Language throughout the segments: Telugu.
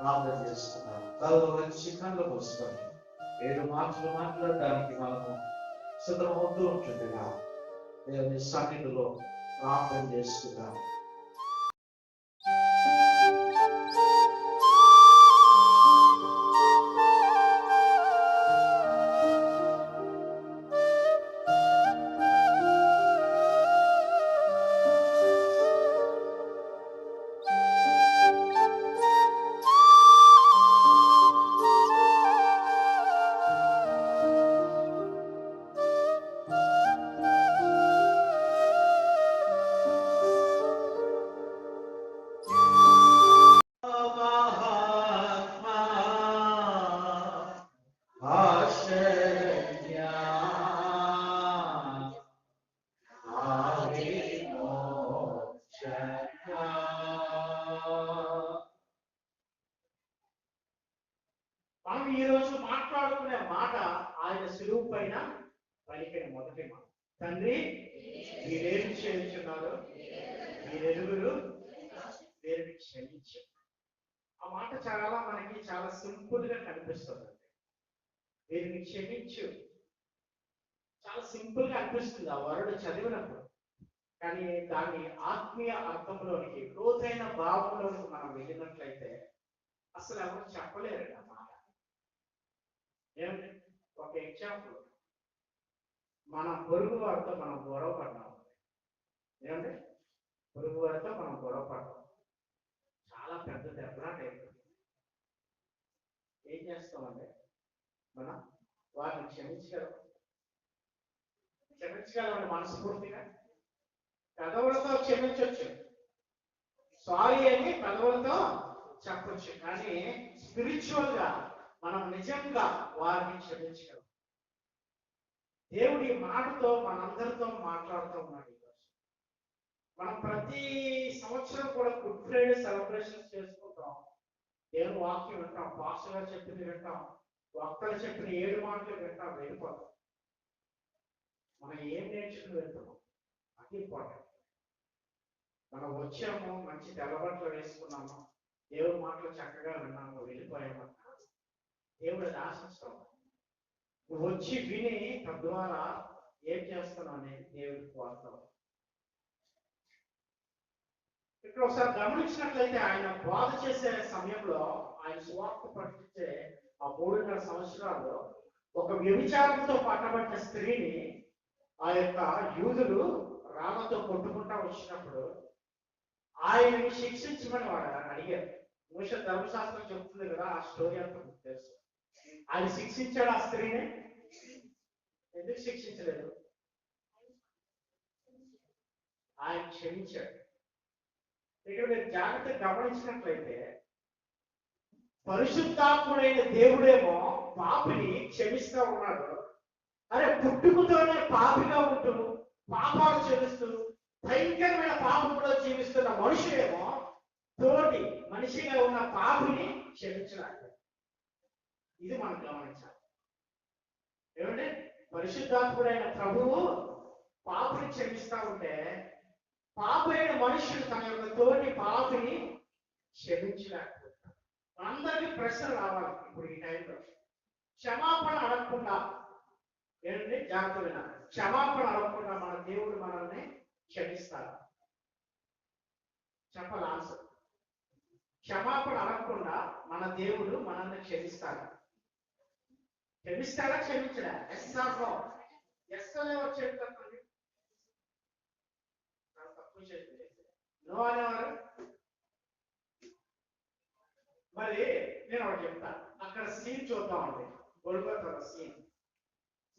ప్రార్థన చేసుకున్నాం. తలలో వచ్చి కళ్ళు మూసుకొని 7 మాటలు మాట్లాడడానికి మనము సిద్ధమవుతూ ఉంటుందిగా దేవుని సన్నిధిలో ప్రార్థన చేసుకుందాం. మనం ఈ రోజు మాట్లాడుకునే మాట ఆయన సులువు పైన పలికిన మొదటి మాట. తండ్రి మీరేమి చేయించున్నారు, మీరెరుగురు దేవుని క్షమించు. ఆ మాట మనకి చాలా సింపుల్ గా కనిపిస్తుంది. వీరిని క్షమించు చాలా సింపుల్ గా అనిపిస్తుంది ఆ వరుడు చదివినప్పుడు. కానీ దాని ఆత్మీయ అర్థంలోనికి లోతైన భావంలోనికి మనం వెళ్ళినట్లయితే అసలు ఎవరు చెప్పలేరు ఆ మాట. ఏమంటే ఒక ఎగ్జాంపుల్, మన పొరుగు వారితో మనం గొడవ పడ్డాం. ఏమంటే పొరుగు వారితో మనం గొడవ పడ్డాం, చాలా పెద్ద దెబ్బలాట అయిపోయింది. ఏం చేస్తామంటే మనం వారిని క్షమించగలమని మనస్ఫూర్తిగా పెదవులతో క్షమించవచ్చు, సారీ అని పెదవులతో చెప్పచ్చు. కానీ స్పిరిచువల్ గా మనం నిజంగా వారిని క్షమించగలం. దేవుడి మాటతో మనందరితో మాట్లాడుతూ ఉన్నాడు. మనం ప్రతి సంవత్సరం కూడా గుడ్ ఫ్రైడే సెలబ్రేషన్స్ చేసుకుంటాం. దేవుని వాక్యం వింటాం, పాస్టర్ గారు చెప్పింది వింటాం, ఒక్కరు చెప్పిన 7 మాటలు వింటాం, వెళ్ళిపోతాం. మనం ఏం నేర్చుకుని వెళ్తున్నాం అది ఇంపార్టెంట్. మనం వచ్చాము, మంచి తెల్లబట్టలు వేసుకున్నాము, దేవుడి మాటలు చక్కగా విన్నాము, వెళ్ళిపోయాము. దేవుడు అది ఆశిస్తాం. నువ్వు వచ్చి విని తద్వారా ఏం చేస్తున్నావు అనేది దేవుడికి కోరుతావు. ఇక్కడ ఒకసారి గమనించినట్లయితే ఆయన బోధ చేసే సమయంలో, ఆయన సువార్త పట్టించే ఆ 3.5 సంవత్సరాల్లో ఒక వ్యభిచారంతో పట్టబడ్డ స్త్రీని ఆ యొక్క యూదులు రాళ్లతో కొట్టుకుంటా వచ్చినప్పుడు ఆయనని శిక్షించమని వాడు అడిగారు. మోషే ధర్మశాస్త్రం చెప్తుంది కదా, ఆ స్టోరీ అంతా మీకు తెలుసు. ఆయన శిక్షించాడు ఆ స్త్రీని. ఎందుకు శిక్షించలేదు? ఆయన క్షమించాడు. ఇక్కడ మీరు జాగ్రత్తగా గమనించినట్లయితే పరిశుద్ధాత్ముడైన దేవుడేమో పాపిని క్షమిస్తా ఉన్నాడు. అరే పుట్టుకతోనే పాపిగా ఉంటూ పాపాలు చేస్తూ భయంకరమైన పాపంలో జీవిస్తున్న మనుషులేమో తోటి మనిషిగా ఉన్న పాపిని క్షమించడానికి. ఇది మనం గమనించాలి. ఏమంటే పరిశుద్ధాత్ముడైన ప్రభువు పాపిని క్షమిస్తా ఉంటే పాపైన మనుషుడు తన యొక్క తోటి పాపిని క్షమించలేకపోతాడు. అందరికీ ప్రశ్న రావాలి ఇప్పుడు ఈ టైంలో. క్షమాపణ అడగకుండా, ఏంటంటే జాగ్రత్త వినాలి, క్షమాపణ అడగకుండా మన దేవుడు మనల్ని క్షమిస్తాడు? చెప్పాలి ఆన్సర్. క్షమాపణ అడగకుండా మన దేవుడు మనల్ని క్షమిస్తాడు. క్షమిస్తాడా క్షమించడా? Yes or no? ఎస్ అనే వచ్చేది తప్పండి, తప్పు చేసింది. నో అనేవారు. మరి నేను ఒకటి చెప్తాను. అక్కడ సీన్ చూద్దామండి, గొల్గొతా సీన్.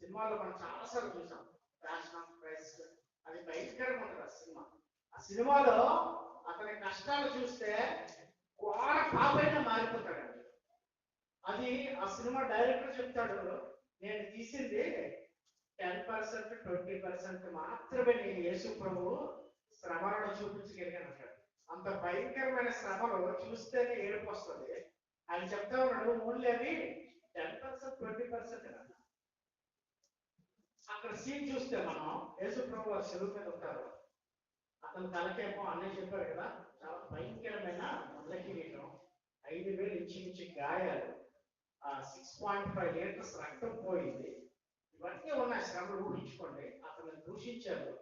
సినిమాలో మనం చాలాసార్లు చూసాం, ప్యాషన్ ఆఫ్ క్రైస్ట్. అది భయంకరంగా ఉంటుంది ఆ సినిమా. ఆ సినిమాలో అతని కష్టాలు చూస్తే ఘోర పాపైనా మారిపోతాడండి. అది ఆ సినిమా డైరెక్టర్ చెప్తాడు, నేను తీసింది 10%, 20% మాత్రమే నేను యేసు ప్రభువు శ్రమలను చూపించగలిగాను అంటాడు. అంత భయంకరమైన శ్రమలు చూస్తేనే ఏడుపు వస్తుంది. ఆయన చెప్తా ఉన్నాడు, ఓన్లీ అవి 10%, 20%. అక్కడ సీన్ చూస్తే మనం యేసు ప్రభు వారి చెరువు మీద ఉంటారు. అతను తలకేమో అన్నీ చెప్పారు కదా, చాలా భయంకరమైన ముళ్ళ కిరీటం. 5,000 ఇంచుమించు గాయాలు, 6.5 లీటర్స్ రక్తం పోయింది. ఇవన్నీ ఉన్నాయి. శ్రమలు ఊహించుకోండి. అతను దూషించారు,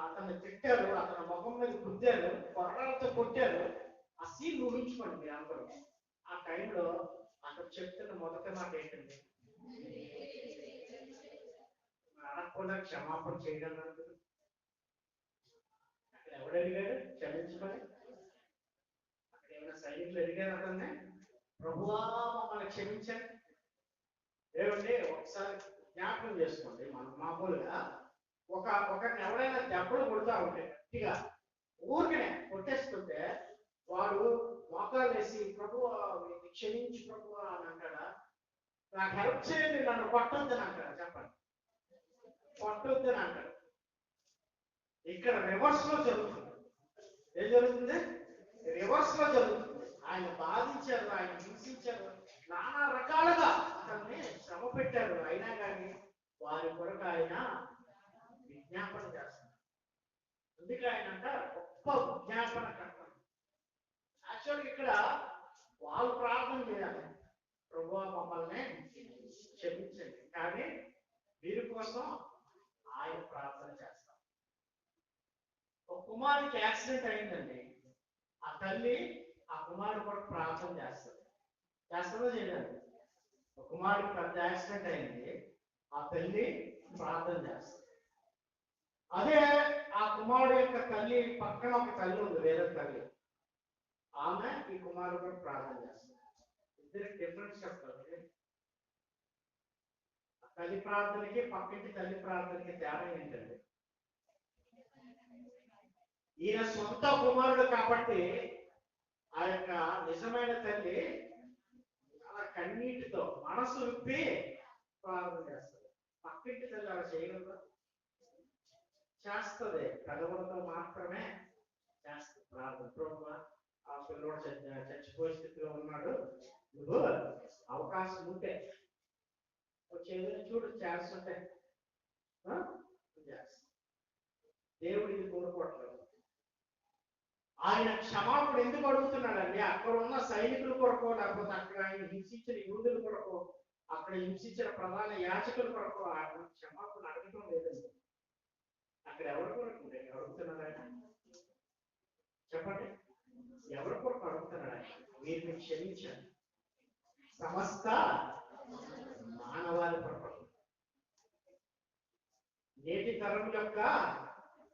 అతన్ని తిట్టారు, అతని ముఖం మీద గుద్దారు, కొరడాలతో కొట్టారు. ఆ సీన్ ఊహించుకోండి మీరు అందరూ. ఆ టైంలో అతను చెప్తున్న మొదటి మాట ఏంటండి? అడగకుండా క్షమాపణ చేయడం. అక్కడ ఎవడు అడిగాడు క్షమించమని? అక్కడ ఏమైనా సైనికులు అడిగారు అతన్ని, ప్రభువా మమ్మల్ని క్షమించండి? ఏమండి ఒకసారి జ్ఞాపకం చేసుకోండి. మనం మామూలుగా ఒకరిని ఎవరైనా దెబ్బలు కొడుతూ ఉంటే గట్టిగా ఊరికనే కొట్టేస్తుంటే వాడు మోకాలు వేసి ప్రభువా క్షమించి ప్రభువా అని అంటాడా? నాకు హెల్ప్ చేయండి, నన్ను కొట్టొద్దని అంటాడా? చెప్పండి. కొట్టొద్దని అంటాడు. ఇక్కడ రివర్స్ లో జరుగుతుంది. ఏం జరుగుతుంది? రివర్స్ లో జరుగుతుంది. ఆయన బాధించారు, ఆయన హింసించారు, నానా రకాలుగా అతన్ని శ్రమ పెట్టారు. అయినా కానీ వారి కొరకు ఆయన విజ్ఞాపన చేస్తారు. అందుకే ఆయన అంట గొప్ప విజ్ఞాపన కర్త. యాక్చువల్గా ఇక్కడ వాళ్ళు ప్రార్థన చేయాలి, ప్రభువా మమ్మల్ని క్షమించండి, కానీ వీరి కోసం ఆయన ప్రార్థన చేస్తారు. ఒక కుమారుడికి యాక్సిడెంట్ అయిందండి. ఆ తల్లి ఆ కుమారుడు కొరకు ప్రార్థన చేస్తుంది. చేస్తుందో చేయాలి? ఒక కుమారుడికి పెద్ద యాక్సిడెంట్ అయింది, ఆ తల్లి ప్రార్థన చేస్తుంది. అదే ఆ కుమారుడు యొక్క తల్లి పక్కన ఒక తల్లి ఉంది, వేరే తల్లి, ఆమె ఈ కుమారుడు కొరకు ప్రార్థన చేస్తుంది. ఇద్దరికి డిఫరెన్స్ చెప్తారు. తల్లి ప్రార్థనకి పక్కింటి తల్లి ప్రార్థనకి తేడా ఏంటండి? ఈయన సొంత కుమారుడు కాబట్టి ఆ యొక్క నిజమైన తల్లి చాలా కన్నీటితో మనసు విప్పి ప్రార్థన చేస్తుంది. పక్కింటి తల్లి అలా చేయగలరా? చేస్తుంది, పెదవులతో మాత్రమే చేస్తుంది ప్రార్థన. ప్రభువా ఆ పిల్లోడు చచ్చిపోయే స్థితిలో ఉన్నాడు, నువ్వు అవకాశం ఉంటే వచ్చేది చూడు, చేస్తుంటే దేవుడు ఇది కోరుకోవట్లేదు. ఆయన క్షమాపణ ఎందుకు అడుగుతున్నాడండి? అక్కడ ఉన్న సైనికుల కొరకు, లేకపోతే అక్కడ ఆయన హింసించిన యూదుల కొరకు, అక్కడ హింసించిన ప్రధాన యాజకుల కొరకు ఆయన క్షమాపణ అడగటం లేదండి. అక్కడ ఎవరి కొరకు అడుగుతున్నాడు ఆయన? చెప్పండి, ఎవరి కొరకు అడుగుతున్నాడు ఆయన? వీరిని క్షమించాలి, సమస్త మానవాళి కొరకు. నేటి తరం యొక్క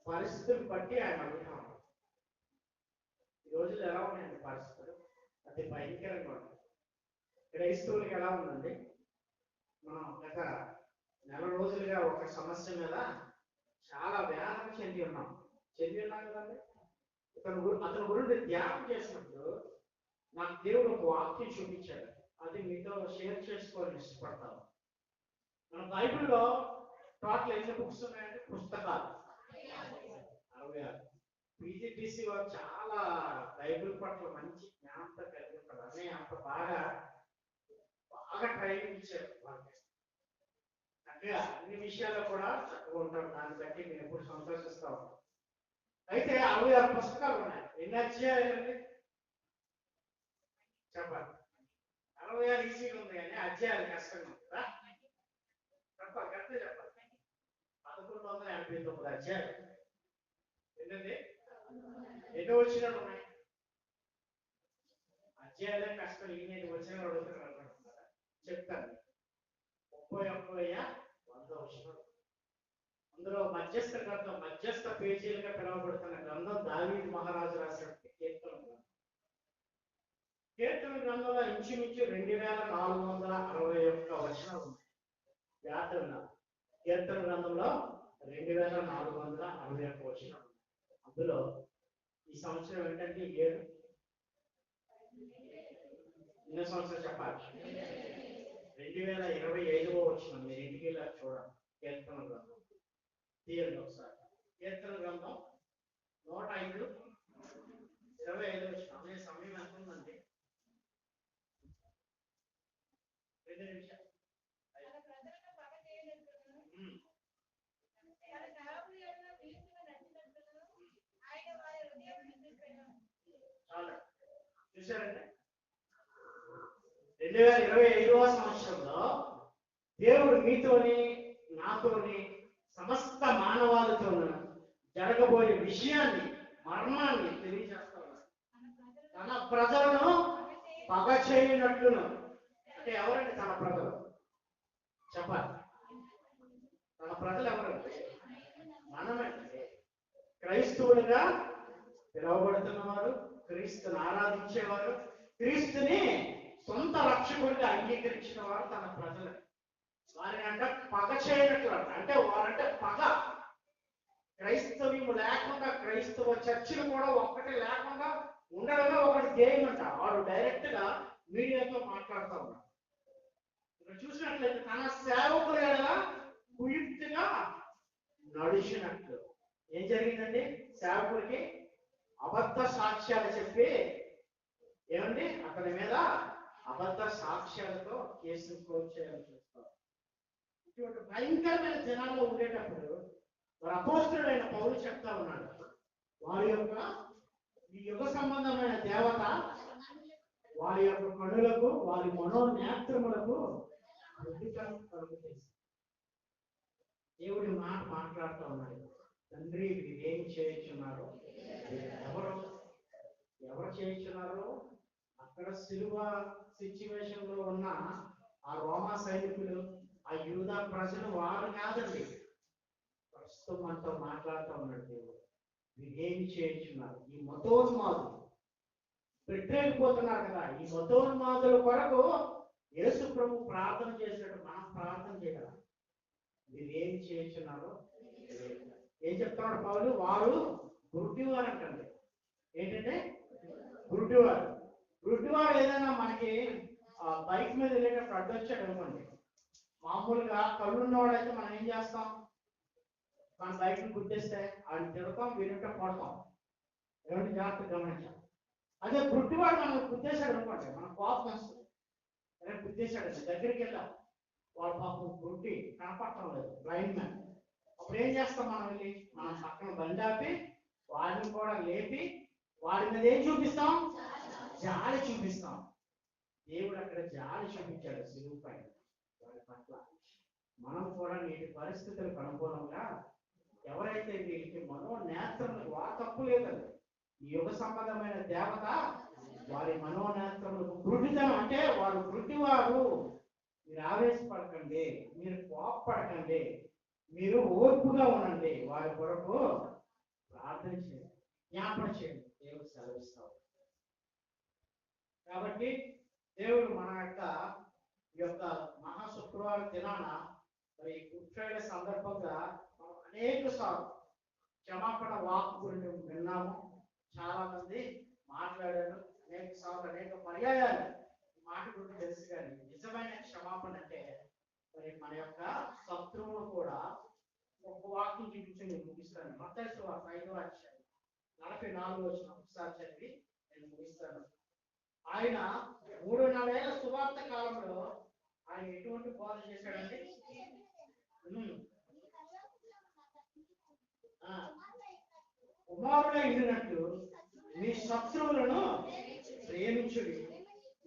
పరిస్థితులు బట్టి ఆయన అడుగుతున్నాడు. ఈ రోజులు ఎలా ఉన్నాయండి పరిస్థితులు? అతి భయంకరంగా ఉన్నాయి. క్రైస్తవులకి ఎలా ఉందండి? మనం గత నెల రోజులుగా ఒక సమస్య మీద చాలా వేదన చెంది ఉన్నాం కదండి. అతని గురించి ధ్యానం చేసినప్పుడు నాకు దేవుడు ఒక వాక్యం చూపించాడు. అది మీతో షేర్ చేసుకోవాలని ఇష్టపడతాను. మన బైబిల్లో టోటల్ ఎన్ని బుక్స్ ఉన్నాయంటే పుస్తకాలు 66. పీజీటీసీ వారు చాలా బైబిల్ పట్ల మంచి జ్ఞానంతో కలిగి ఉంటారు. అనే అంత బాగా ట్రైనింగ్ ఇచ్చారు వాళ్ళకి. అంటే అన్ని విషయాల్లో కూడా చక్కగా ఉంటారు. దాన్ని బట్టి నేను ఎప్పుడు సంతోషిస్తా ఉంటాను. అయితే 66 పుస్తకాలు ఉన్నాయి. ఎన్ని అధ్యాయాలండి చెప్పాలి? 66 ఈజీగా ఉంది, కానీ అధ్యాయాలు కష్టంగా ఉంటుందా? చెప్పాలి, కరెక్టే చెప్పాలి. 1189 అధ్యాయాలు. ఏంటండి? ఎన్నో వచ్చినాడు ఉన్నాయి అధ్యాయాలే కష్టం. ఈయన వచ్చిన అడుగుతున్నాడు అనుకుంటున్నారా? చెప్తాను. 31 100 వచ్చినాడు. అందులో మధ్యస్థ గ్రంథం, మధ్యస్థ పేజీలుగా పిలువబడుతున్న గ్రంథం దావీదు మహారాజు రాసిన కీర్తన గ్రంథం. కీర్తన గ్రంథంలో ఇంచుమించు 2461 వచనాలు ఉన్నాయి. కీర్తన గ్రంథంలో 2461 వచనాలు. అందులో ఈ సంవత్సరం ఏంటంటే 7. ఎన్నో సంవత్సరం చెప్పాలి? 2025 వచ్చినాం. మీరు ఇంటికి వెళ్ళి చూడండి కీర్తన గ్రంథం తీయండి ఒకసారి. కీర్తన గ్రంథం 105:25 వచ్చిన. అనే సమయం ఎంత ఉందండి? 2 నిమిషాలు. చాలా చూసారంటే 2025వ సంవత్సరంలో దేవుడు మీతోని నాతోని సమస్త మానవాళితోనూ జరగబోయే విషయాన్ని మర్మాన్ని తెలియజేస్తా ఉన్నాడు. తన ప్రజలను పగ చేయనట్లును. అంటే ఎవరండి తన ప్రజలు? చెప్పాలి. తన ప్రజలు ఎవరండి? మనమండి. క్రైస్తవులుగా పిలువబడుతున్నవారు, క్రీస్తుని ఆరాధించేవారు, క్రీస్తుని సొంత రక్షకుడిగా అంగీకరించిన వారు తన ప్రజలు. వారిని అంటే పగ చేయనట్లు అంటే వారంటే పగ. క్రైస్తవ్యం లేకుండా క్రైస్తవ చర్చిలు కూడా ఒక్కటి లేకుండా ఉండడమే ఒకటి ధ్యేయం అంట. వాడు డైరెక్ట్ గా మీడియాతో మాట్లాడుతూ ఉన్నాడు. ఇక్కడ చూసినట్లయితే తన సేవకుల ఎడల కుయుక్తిగా నడిచినట్లు ఏం జరిగిందండి? సేవకుడికి అబద్ధ సాక్ష్యాలు చెప్పి ఏమండి అతని మీద అబద్ధ సాక్ష్యాలతో కేసులు క్లోజ్ చేయాలని చూస్తారు. ఇటువంటి భయంకరమైన జనాల్లో ఉండేటప్పుడు వారి అపోస్తలుడైన పౌలు చెప్తా ఉన్నాడు, వారి యొక్క ఈ యుగ సంబంధమైన దేవత వారి యొక్క కనులకు, వారి మనోనేత్రములకు దేవుడి మాట మాట్లాడుతూ ఉన్నాడు. తండ్రి వీరు ఏం చేయించున్నారు? ఎవరు చేయించున్నారు? అక్కడ సిలువ సిచ్యువేషన్ లో ఉన్న ఆ రోమా సైనికులు, ఆ యూదా ప్రజలు వారు కాదండి. ప్రస్తుతం మనతో మాట్లాడుతూ ఉన్నాడు దేవుడు. వీరేమి చేయించున్నారు? ఈ మతోన్మాదులు పెట్టలేకపోతున్నారు కదా. ఈ మతోన్మాదుల కొరకు యేసు ప్రభు ప్రార్థన చేసినట్టు మనం ప్రార్థన చేయగలం. వీరేమి చేయించున్నారు? ఏం చెప్తున్నాడు పౌలు? వారు గుడ్డివారు అంటండి. ఏంటంటే గుడ్డివారు. గుడ్డివారు ఏదైనా మనకి బైక్ మీద వెళ్ళేటప్పుడు అడ్డొచ్చాడు అనుకోండి, మామూలుగా కళ్ళున్నవాడైతే మనం ఏం చేస్తాం? మన బైక్ గుర్తిస్తే ఆయన తిడతాం, వినుంటే పడతాం. ఏమంటే జాగ్రత్తగా గమనించాం. అదే గుడ్డివాడు మనం గుర్తేశాడు అనుకోండి, మన కోపం వస్తుంది. అదే గుర్తేశాడు, దగ్గరికి వెళ్ళాం, వాడు పాపం గుడ్డి, కనపడటం లేదు, బ్లైండ్ మ్యాన్. అప్పుడు ఏం చేస్తాం? మనం వెళ్ళి మనం పక్కన బండి ఆపి వాడిని కూడా లేపి వాడి మీద ఏం చూపిస్తాం? జాలి చూపిస్తాం. దేవుడు అక్కడ జాలి చూపించాడు సిలువ పైన వాడి పట్ల. మనం కూడా నేటి పరిస్థితులకు అనుకూలంగా ఎవరైతే వీరికి మనోనేత్రములకు వారు తప్పు లేదండి. ఈ యుగ సంబంధమైన దేవత వారి మనోనేత్రములకు గుడ్డితనం, అంటే వారు గుడ్డివారు. మీరు ఆవేశపడకండి, మీరు కోపపడకండి, మీరు ఓర్పుగా ఉండండి, వారి కొరకు ప్రార్థన చేయండి, జ్ఞాపన చేయండి, దేవుడు సెలవిస్తాడు. కాబట్టి దేవుడు మన యొక్క మహా శుక్రవారం దినాన మరి గుడ్ ఫ్రైడే సందర్భంగా మనం అనేక సార్లు క్షమాపణ వాక్ గురించి విన్నాము. చాలా మంది మాట్లాడారు, అనేక సార్లు అనేక పర్యాయాలు మాట గురించి తెలుసు. కానీ నిజమైన క్షమాపణ అంటే మరి మన యొక్క శత్రువులు కూడా ఒక వాక్యం చూపించి నేను ముగిస్తాను. మత్తయి సువార్త 5వ అధ్యాయం 44వ వచనం ఒకసారి చదివి నేను ముగిస్తాను. ఆయన 3.5 ఏళ్ల సువార్త కాలంలో ఆయన ఎటువంటి బోధ చేశాడండి? కుమారుడే ఇడినట్లు మీ శత్రువులను ప్రేమించుడి,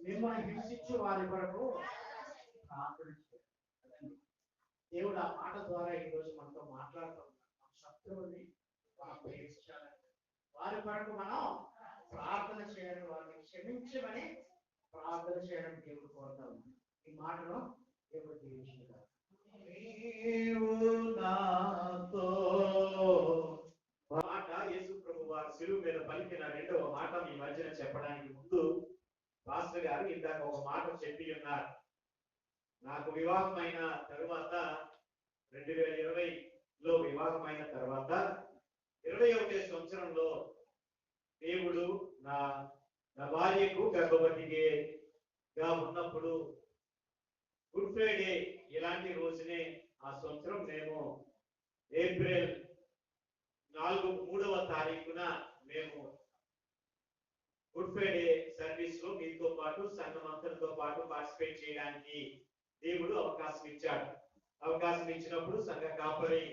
మిమ్మల్ని హింసించు వారి కొరకు ప్రార్థన చేయండి. దేవుడు ఆ మాట ద్వారా ఈరోజు మనతో మాట్లాడుతున్నాం. మన శత్రువుని మనం ప్రేమించాలని, వారి కొరకు మనం ప్రార్థన చేయాలి, వారిని క్షమించమని ప్రార్థన చేయడం దేవుడు కోరుతాం. ఈ మాటను దేవుడు దీవించుకుంటారు. మాట యేసు ప్రభు వారి శిలువ మీద పలికిన 2వ మాట మీ మధ్యన చెప్పడానికి ముందు పాస్టర్ గారు ఇందాక ఒక మాట చెప్పి ఉన్నారు. నాకు వివాహమైన తరువాత 2020లో వివాహమైన తర్వాత 21వ సంవత్సరంలో దేవుడు నా భార్యకు గర్భవతిగా ఉన్నప్పుడు గుడ్ ఫ్రైడే ఇలాంటి రోజునే ఆ సంవత్సరం మేము ఏప్రిల్ 3వ తారీఖున మేము గుడ్ ఫ్రైడే సర్వీస్ లో మీతో పాటు సంఘమంతటితో పాటు పార్టిసిపేట్ చేయడానికి దేవుడు అవకాశం ఇచ్చాడు. అవకాశం ఇచ్చినప్పుడు సంఘ కాపరి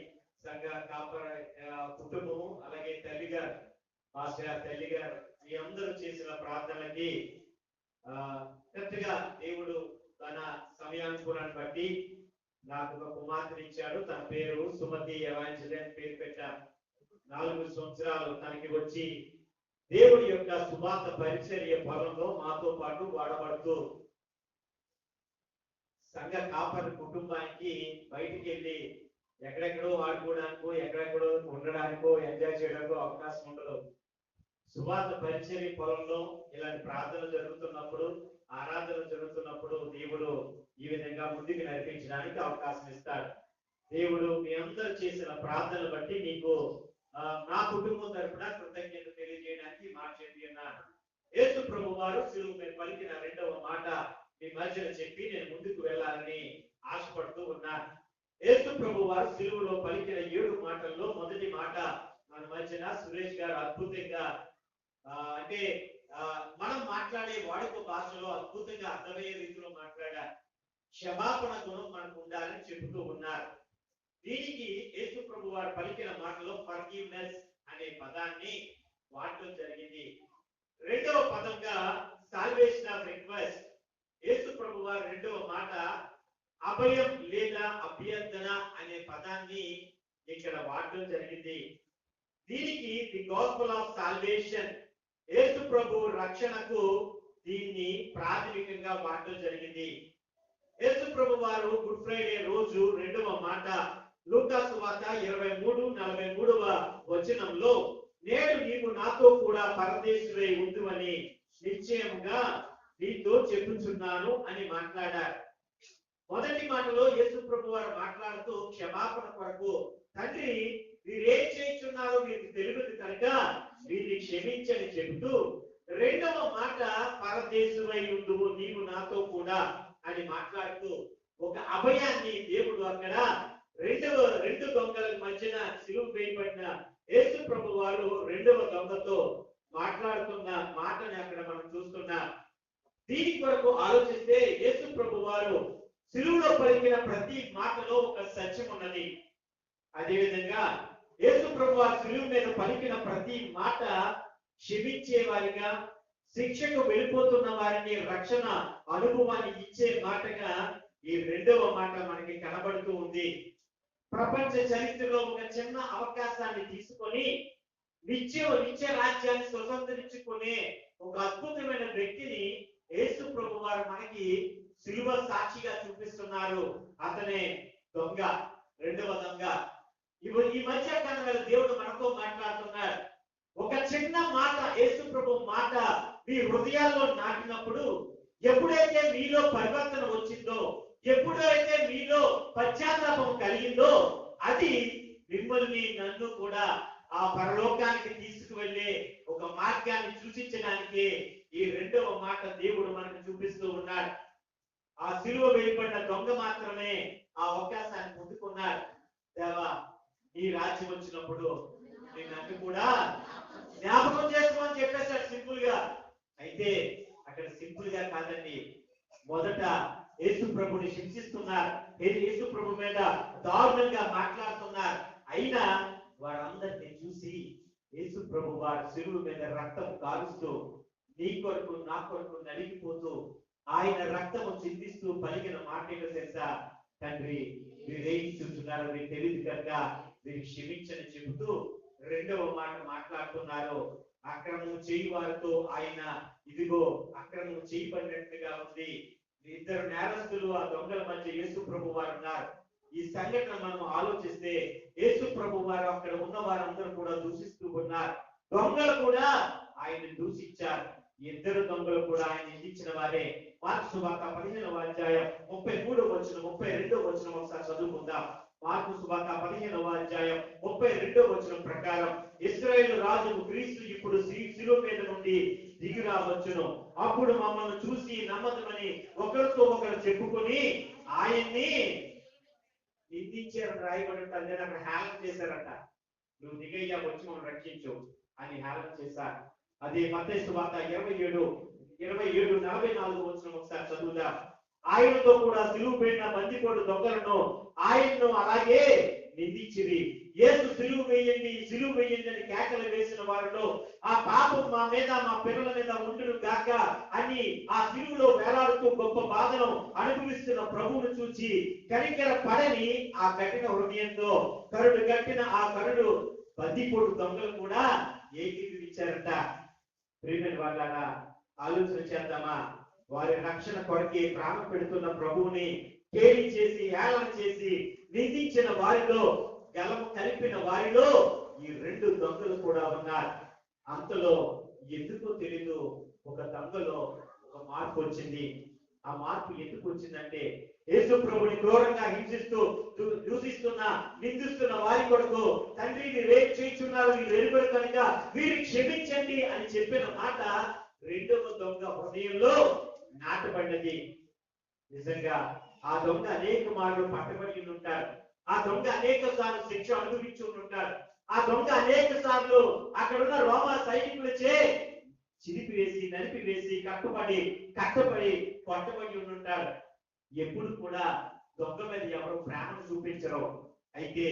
కుటుంబము, అలాగే తల్లి గారు, తల్లి గారు, మీ అందరూ చేసిన ప్రార్థనలకి కరెక్ట్గా దేవుడు తన సమయానుకూలాన్ని బట్టి నాకు ఒక కుమార్తెని ఇచ్చాడు. తన పేరు సుమతి ఎవాంజలిన్ పేరు పెట్టారు. 4 సంవత్సరాలు తనకి వచ్చి దేవుడి యొక్క సువార్త పరిచర్య పొలంలో మాతో పాటు వాడబడుతూ సంఘ కాపరి కుటుంబానికి బయటికి వెళ్ళి ఎక్కడెక్కడో ఆడుకోవడానికో ఎక్కడెక్కడో ఉండడానికో ఎంజాయ్ చేయడానికో అవకాశం ఉండదు. సువార్త పరిచర్య పొలంలో ఇలాంటి ప్రార్థన జరుగుతున్నప్పుడు, ఆరాధన జరుగుతున్నప్పుడు దేవుడు ఈ విధంగా ముందుకు నడిపించడానికి అవకాశం ఇస్తాడు. దేవుడు మీ అందరూ చేసిన ప్రార్థన బట్టి మీకు నా కుటుంబం తరపున కృతజ్ఞత తెలియజేయడానికి మాట చెప్పి ఉన్నాను. యేసు ప్రభు వారు శిలువ మీద పలికిన రెండవ మాట మీ మధ్యలో చెప్పి నేను ముందుకు వెళ్ళాలని ఆశపడుతూ ఉన్నాను. యేసు ప్రభు వారు శిలువలో పలికిన 7 మాటల్లో మొదటి మాట మన మధ్యన సురేష్ గారు అద్భుతంగా అంటే మనం మాట్లాడే వాడుక భాషలో అద్భుతంగా అర్థమయ్యే రీతిలో మాట్లాడారు. క్షమాపణ గుణం మనకు ఉండాలని చెబుతూ ఉన్నారు. దీనికి యేసు ప్రభు వారు పలికిన మాటలో ఫర్గివ్నెస్ అనే పదాన్ని వాడటం జరిగింది. రెండవ పదంగా సాల్వేషన్ ఆఫ్ రిక్వెస్ట్. యేసు ప్రభు వారు రెండవ మాట అభయం లేదా అభ్యర్థన అనే పదాన్ని ఇక్కడ వాడటం జరిగింది. దీనికి ది గాస్పెల్ ఆఫ్ సాల్వేషన్, యేసు ప్రభు రక్షణకు దీన్ని ప్రాథమికంగా వాడటం జరిగింది. యేసు ప్రభు వారు గుడ్ ఫ్రైడే రోజు రెండవ మాట లూకా సువార్త 23:43వ వచనంలో నేడు నీవు నాతో కూడా పరదేశుడై ఉందువని నిశ్చయముగా నీతో చెప్పుచున్నాను అని మాట్లాడారు. మొదటి మాటలో యేసు ప్రభు వారు మాట్లాడుతూ క్షమాపణ కొరకు తండ్రి వీరేం చేస్తున్నారో మీకు తెలియదు కనుక వీరిని క్షమించని చెబుతూ రెండవ మాట పరదేశుడై ఉందువు నీవు నాతో కూడా అని మాట్లాడుతూ ఒక అభయాన్ని దేవుడు అక్కడ రెండు దొంగల మధ్యన సిలువ వేయబడిన యేసు ప్రభు వారు రెండవ దొంగతో మాట్లాడుతున్న మాటని అక్కడ మనం చూస్తున్నాం. దీని కొరకు ఆలోచిస్తే యేసు ప్రభు వారు సిలువలో పలికిన ప్రతి మాటలో ఒక సత్యం ఉన్నది. అదేవిధంగా యేసు ప్రభు వారు సిలువ మీద పలికిన ప్రతి మాట క్షమించే వారిగా, శిక్షకు వెళ్ళిపోతున్న వారిని రక్షణ అనుభవాన్ని ఇచ్చే మాటగా ఈ రెండవ మాట మనకి కనబడుతూ ఉంది. ప్రపంచ చరిత్రలో ఒక చిన్న అవకాశాన్ని తీసుకొని నిత్య రాజ్యాన్ని స్వతంత్రించుకునే ఒక అద్భుతమైన వ్యక్తిని యేసు ప్రభు వారు మనకి సిలువ సాక్షిగా చూపిస్తున్నారు. అతనే దొంగ, రెండవ దొంగ. ఈ మధ్య కాలంలో దేవుడు మనతో మాట్లాడుతున్నారు. ఒక చిన్న మాట యేసు ప్రభు మాట మీ హృదయాల్లో నాటినప్పుడు ఎప్పుడైతే మీలో పరివర్తన వచ్చిందో, ఎప్పుడైతే మీలో పశ్చాత్తాపం కలిగిందో అది మిమ్మల్ని నన్ను కూడా ఆ పరలోకానికి తీసుకువెళ్ళే ఒక మార్గాన్ని సూచించడానికి ఈ రెండవ మాట దేవుడు మనకు చూపిస్తూ ఉన్నాడు. ఆ సిలువ వేయబడిన దొంగ మాత్రమే ఆ అవకాశాన్ని పొందుకున్నాడు. దేవా నీ రాజ్యం వచ్చినప్పుడు నన్ను కూడా జ్ఞాపకం చేసుకోమని చెప్పేశాడు సింపుల్ గా. అయితే అక్కడ సింపుల్ గా కాదండి, మొదట యేసు ప్రభుని శిక్షిస్తున్నారు, యేసు ప్రభు మీద దారుణంగా మాట్లాడుతున్నారు. అయినా వారందరినీ చూసి యేసు ప్రభు వారి సిలువ మీద రక్తం కారుస్తూ నీ కొరకు నా కొరకు నలిగిపోతూ ఆయన రక్తము చిందిస్తూ పలికిన మాట ఏంటో తెలుసా? తండ్రి వీరేం చూస్తున్నారు మీకు తెలియదు కనుక వీరికి క్షమించని చెబుతూ రెండవ మాట మాట్లాడుతున్నారు. అక్రమం చేయి వారితో ఆయన ఇదిగో అక్రమం చేయబడినట్టుగా ఉంది. ఇద్దరు నేరస్తులు ఆ దొంగల మధ్య యేసు ప్రభు వారు ఉన్నారు. ఈ సంఘటన మనం ఆలోచిస్తే యేసు ప్రభు వారు అక్కడ ఉన్న వారందరూ కూడా దూషిస్తూ ఉన్నారు. దొంగలు కూడా ఆయన దూషించారు. ఇద్దరు దొంగలు కూడా ఆయన నిందించిన వారే. మార్కు సువార్త 15వ అధ్యాయం 33వ వచనం 32వ వచనం ఒకసారి చదువుకుందాం. మార్కు సువార్త 15వ అధ్యాయం 32వ వచనం ప్రకారం ఇశ్రాయేలు రాజు క్రీస్తు ఇప్పుడు శిలువ మీద నుండి దిగి రావచ్చును. అప్పుడు మమ్మల్ని చూసి నమ్మదమని ఒకరితో ఒకరు చెప్పుకొని ఆయన్ని నిందించారని రాయబడి ఉంటుంది. అక్కడ హేళన చేశారట. నువ్వు దిగయ్యా వచ్చి మనం రక్షించు అని హేళన చేశారు. అది మత్తయి సువార్త 27:44 వచనం ఒకసారి చదువుదాం. ఆయనతో కూడా సిలువ పైన బందిపోటు దొంగలను ఆయన్ను అలాగే నిందించిరి. యేసు సిలువ వేయండి అని కేకలు వేసిన వారిలో ఆ పాపం మా మీద మా పిల్లల మీద ఉండును గాక అని ఆ సిలువలో వేలాడుతూ గొప్ప బాధను అనుభవిస్తున్న ప్రభువును చూచి కనికర పడని ఆ కఠిన హృదయంతో కరుడు కట్టిన ఆ కరుడు బందిపోటు దొంగలు కూడా ఏకీభవించారంట. ప్రియమైన వాళ్ళారా, ఆలోచన చేద్దామా? వారి రక్షణ కొరకే ప్రాణం పెడుతున్న ప్రభువుని కేలి చేసి హేళన చేసి నిందించిన వారిలో గలము కలిపిన వారిలో ఈ రెండు దొంగలు కూడా ఉన్నారు. అంతలో ఎందుకో తెలీదు ఒక దొంగలో ఒక మార్పు వచ్చింది. ఆ మార్పు ఎందుకు వచ్చిందంటే యేసు ప్రభుని క్రూరంగా హింసిస్తూ దూషిస్తున్న నిందిస్తున్న వారి కొరకు తండ్రి వీరు రేపు చేయించున్నారు, వీరు ఎరుగరు కనుక వీరు క్షమించండి అని చెప్పిన మాట రెండవ దొంగ హృదయంలో నాటబడినది. నిజంగా ఆ దొంగ అనేక మార్లు పట్టబడి ఉంటారు. ఆ దొంగ అనేక సార్లు శిక్ష అనుభవించి ఉంటాడు. ఆ దొంగ అనేక సార్లు అక్కడున్న రోమా సైనికులచే చిరిపివేసి నలిపివేసి కట్టబడి కొట్టబడి ఉంటాడు. ఎప్పుడు కూడా దొంగ మీద ఎవరు ప్రేమను చూపించరు. అయితే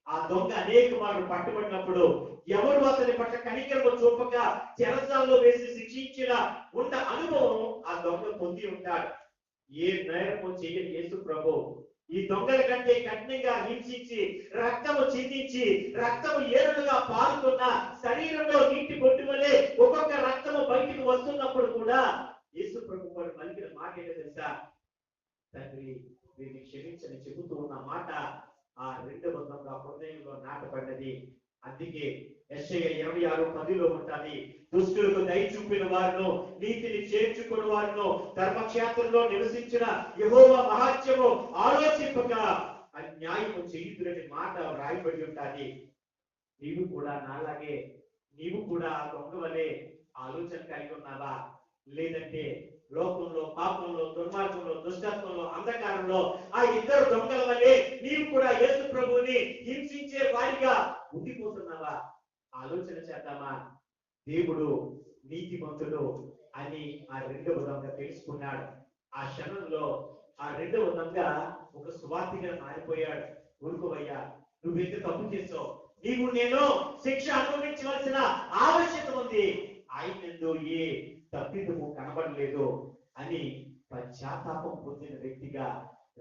ఆ దొంగ అనేక మార్లు పట్టుబడినప్పుడు ఎవరు అతని పట్ల కనికరము చూపక చెరసాల్లో వేసి శిక్షించిన ఉన్న అనుభవం ఆ దొంగ పొంది ఉంటాడు. ఏ నేరము చేయని యేసు ప్రభు ఈ దొంగల కంటే కఠినంగా హింసించి రక్తము చిందించి రక్తము ఏరులుగా పారుతున్న శరీరంలో నీటి బొట్టు వలె ఒక్కొక్క రక్తము బయటికి వస్తున్నప్పుడు కూడా యేసు ప్రభు వారు పలికిన మాట ఏంటో తెలుసా? తండ్రి వీరిని క్షమించని చెబుతూ ఉన్న మాట ఆ రెండవ దొంగ హృదయంలో నాటబడినది. అందుకే యెషయా 26:10 ఉంటుంది, దుష్టులకు దయ చూపిన వారును నీతిని చేర్చుకుని వారును ధర్మక్షేత్రంలో నివసించిన యెహోవా మహాత్మ్యము ఆలోచింపక అన్యాయము చేయుదురని మాట రాయబడి ఉంటుంది. నీవు కూడా నాలాగే నీవు కూడా ఆ దొంగ వలె ఆలోచన కలిగి ఉన్నావా? లేదంటే లోకంలో పాపంలో దుర్మార్గంలో దుష్టత్వంలో అంధకారంలో ఆ ఇద్దరు దొంగల వలె నీవు కూడా యేసు ప్రభువుని హింసించే వారిగా ఉండిపోతున్నావా? ఆలోచన చేద్దామా? దేవుడు నీతిమంతుడు అని ఆ రెండవ దొంగ తెలుసుకున్నాడు. ఆ క్షణంలో ఆ రెండవ దొంగ ఒక సువార్తిగా మారిపోయాడు. ఊరుకోవయ్యా, నువ్వెంత తప్పు చేసావు, నీవు నేను శిక్ష అనుభవించవలసిన ఆవశ్యకత ఉంది, ఆయనందు ఏ తప్పిదము కనబడలేదు అని పశ్చాత్తాపం పొందిన వ్యక్తిగా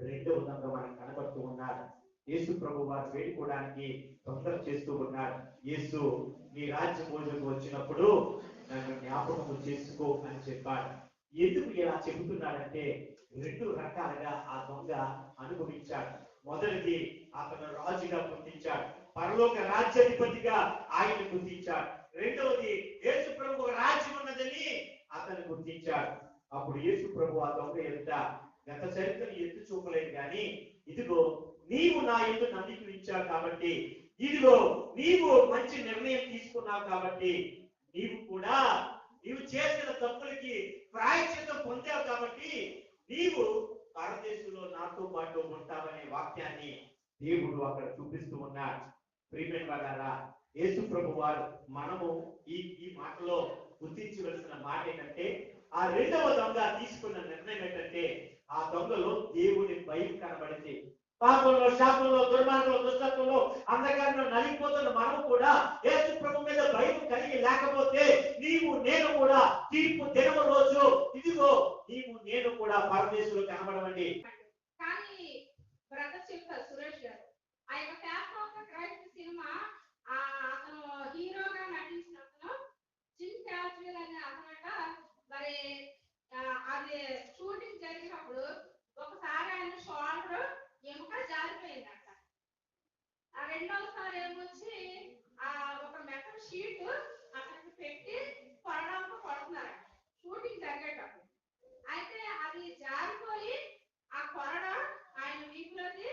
రెండవ దొంగ మనకు కనబడుతూ ఉన్నాడు. యేసు ప్రభు వారు వేడుకోవడానికి తొందర చేస్తూ ఉన్నాడు. యేసు నీ రాజ్య భోజనకు వచ్చినప్పుడు నన్ను జ్ఞాపకం చేసుకో అని చెప్పాడు. ఎందుకు ఇలా చెబుతున్నాడంటే రెండు రకాలుగా ఆ దొంగ అనుభవించాడు. మొదటిది, అతను రాజుగా గుర్తించాడు, పరలోక రాజ్యాధిపతిగా ఆయన గుర్తించాడు. రెండవది, యేసు ప్రభు రాజ్యం ఉన్నదని అతను గుర్తించాడు. అప్పుడు యేసు ప్రభు ఆ దొంగ ఎదుట గత చరిత్రను ఎత్తు చూపలేదు కానీ, ఇదిగో నీవు నా యందు నమ్మిక ఉంచావు కాబట్టి, ఇదిగో నీవు మంచి నిర్ణయం తీసుకున్నావు కాబట్టి, నీవు చేసిన తప్పులకి ప్రాయశ్చిత్తం పొందావు కాబట్టి నీవు పరదేశంలో నాతో పాటు ఉంటావనే వాక్యాన్ని దేవుడు అక్కడ చూపిస్తూ ఉన్నాడు. ప్రియమైన వారారా, యేసు ప్రభు వారు మనము ఈ మాటలో గుర్తించవలసిన మాట ఏంటంటే, ఆ రెండవ దొంగ తీసుకున్న నిర్ణయం ఏంటంటే, ఆ దొంగలో దేవుని భయం కనబడింది. పాపంలో శాపంలో దుర్మార్గంలో దుష్టత్వంలో అంధకారంలో నలిగిపోతున్న మనం కూడా యేసు ప్రభు మీద భయం కలిగి లేకపోతే నీవు నేను కూడా తీర్పు దినము రోజు ఇదిగో నీవు నేను కూడా పరదేశంలో కనబడమండి. కానీ బ్రదర్ చెప్తారు సురేష్ గారు, ఆ యొక్క cap of the Christ cinema అతను హీరోగా నటించిన అతను జిమ్ క్యాస్వెల్ అనే అతనట. మరి అది షూటింగ్ జరిగినప్పుడు ఒకసారి ఆయన షోల్డర్ ఎముక జారిపోయిందట. ఆ రెండోసారి ఏమొచ్చి ఒక మెటల్ షీట్ అక్కడికి పెట్టి కొనడానికి కొడుతున్నారట షూటింగ్ జరిగేటప్పుడు. అయితే అది జారిపోయి ఆ కొరడ ఆయన వీపులోకి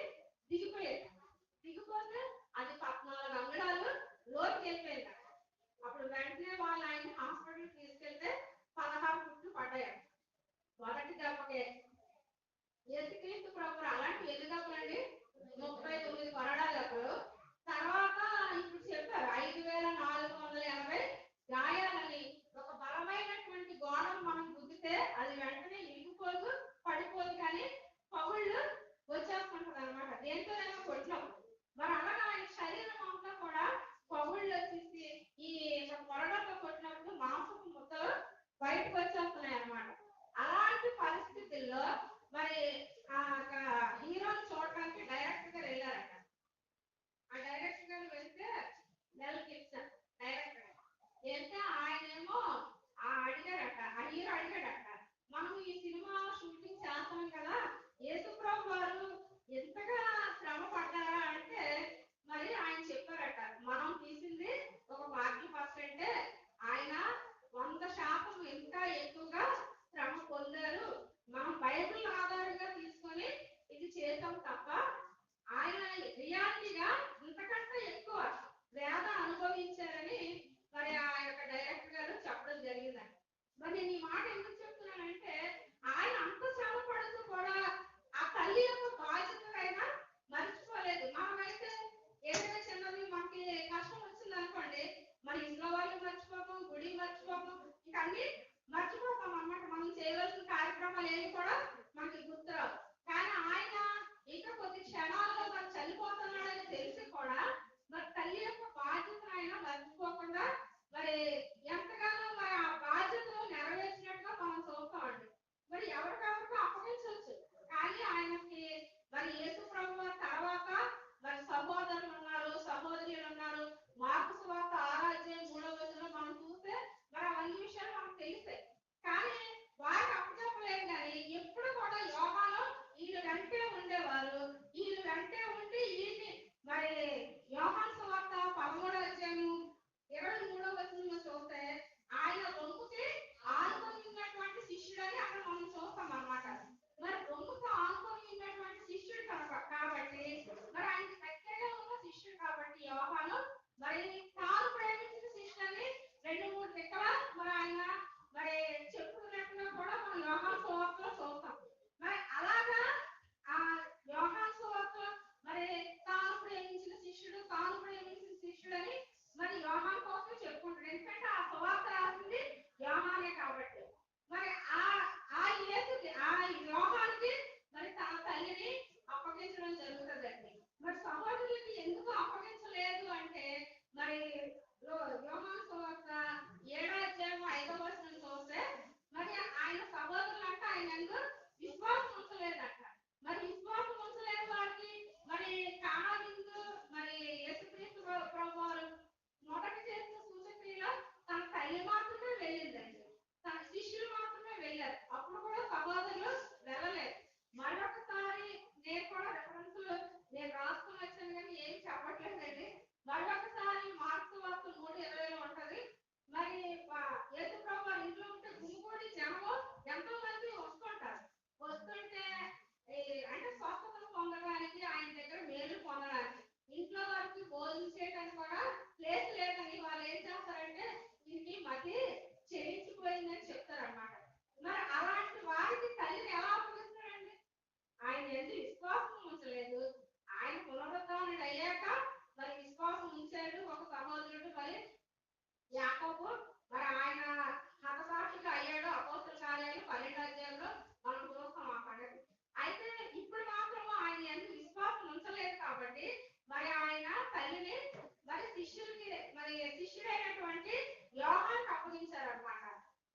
శిష్యుడైనటువంటి యోహానికి అప్పగించారనమాట.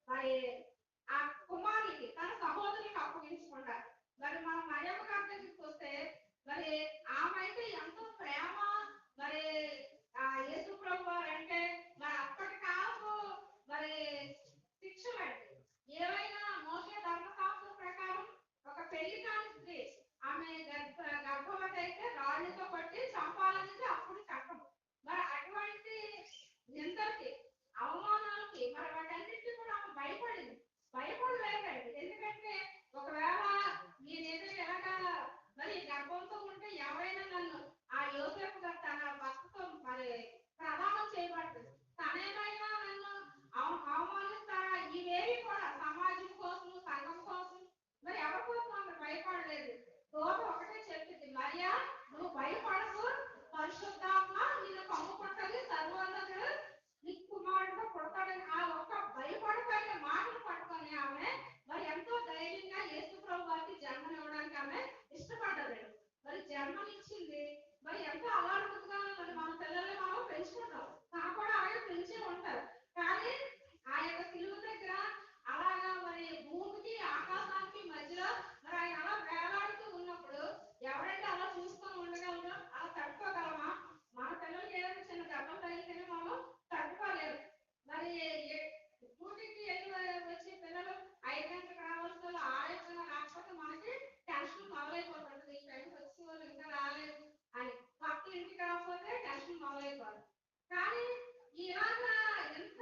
మరి ఆ కుమారులకి తన సహోదరులకు అప్పగించుకుంటారు. మరి మన మరియమ్మ గారి దగ్గరికి వస్తే మరి ఆమె అయితే ఎంతో ప్రేమ, మరి యేసు ప్రభు వారు అంటే మరి అప్పటి కాలపు మరి శిక్షలు అంటే ఏవైనా మోసే ధర్మశాస్త్రం ప్రకారం ఒక పెళ్లి కాని స్త్రీ ఆమె గర్భవతి అయితే రాళ్ళతో కొట్టి చంపాలనేది అప్పుడు చట్టం. మరి అటువంటి నిందలకి అవమానాలకి మరి వాటన్నిటికీ కూడా ఆమె భయపడలేదండి. ఎందుకంటే ఒకవేళ నేనేదో ఎలాగా మరి గర్భంతో ఉంటే ఎవరైనా నన్ను ఆ యోసేపు గారు తన భర్తతో మరి ప్రదానం చేయబడుతుంది, తనేమైనా నన్ను అవమానిస్తారా, ఇవేవి కూడా సమాజం కోసం సంఘం కోసం మరి ఎవరి కోసం ఆమె భయపడలేదు. దూత ఒకటే చెప్పింది, మరియా నువ్వు భయపడకు, పరిశుద్ధాత్మ నిన్ను కమ్ముకుంటది, సర్వోన్నతుడు నీకు కుమారుడుగా పుడతాడని ఆ ఒక్క భయపడిపోయిన మాటలు పట్టుకొని ఆమె మరి ఎంతో ధైర్యంగా యేసు ప్రభు వారికి జన్మనివ్వడానికి ఆమె ఇష్టపడ్డది. మరి జన్మనిచ్చింది. మరి ఎంతో అలవాటుగా మరి మన పిల్లల్ని మనం పెంచుకుంటాం, తను కూడా అలాగే పెంచే ఉంటారు. కానీ ఆ యొక్క సిలువ దగ్గర అలాగా మరి భూమికి ఆకాశానికి మధ్యలో మరి ఆయన అలా వేలాడుతూ ఉన్నప్పుడు ఎవరైతే అలా చూసుకొని ఉండగలరో, అలా తట్టుకోగలమా? మన పిల్లలకి ఏదైనా చిన్న దెబ్బలు తగిలితేనే మనం తట్టుకోలేము. మరి డ్యూటీకి వెళ్ళి వచ్చే పిల్లలు 5 గంటలకు రావాల్సిన వాళ్ళు 6 రాకపోతే మనకి టెన్షన్ మొదలైపోతుంది. ఈ టైంకి వచ్చే వాళ్ళు ఇంకా రాలేదు అని, భర్త ఇంటికి రాకపోతే టెన్షన్ మొదలైపోతుంది. కానీ ఇలాగా ఎంత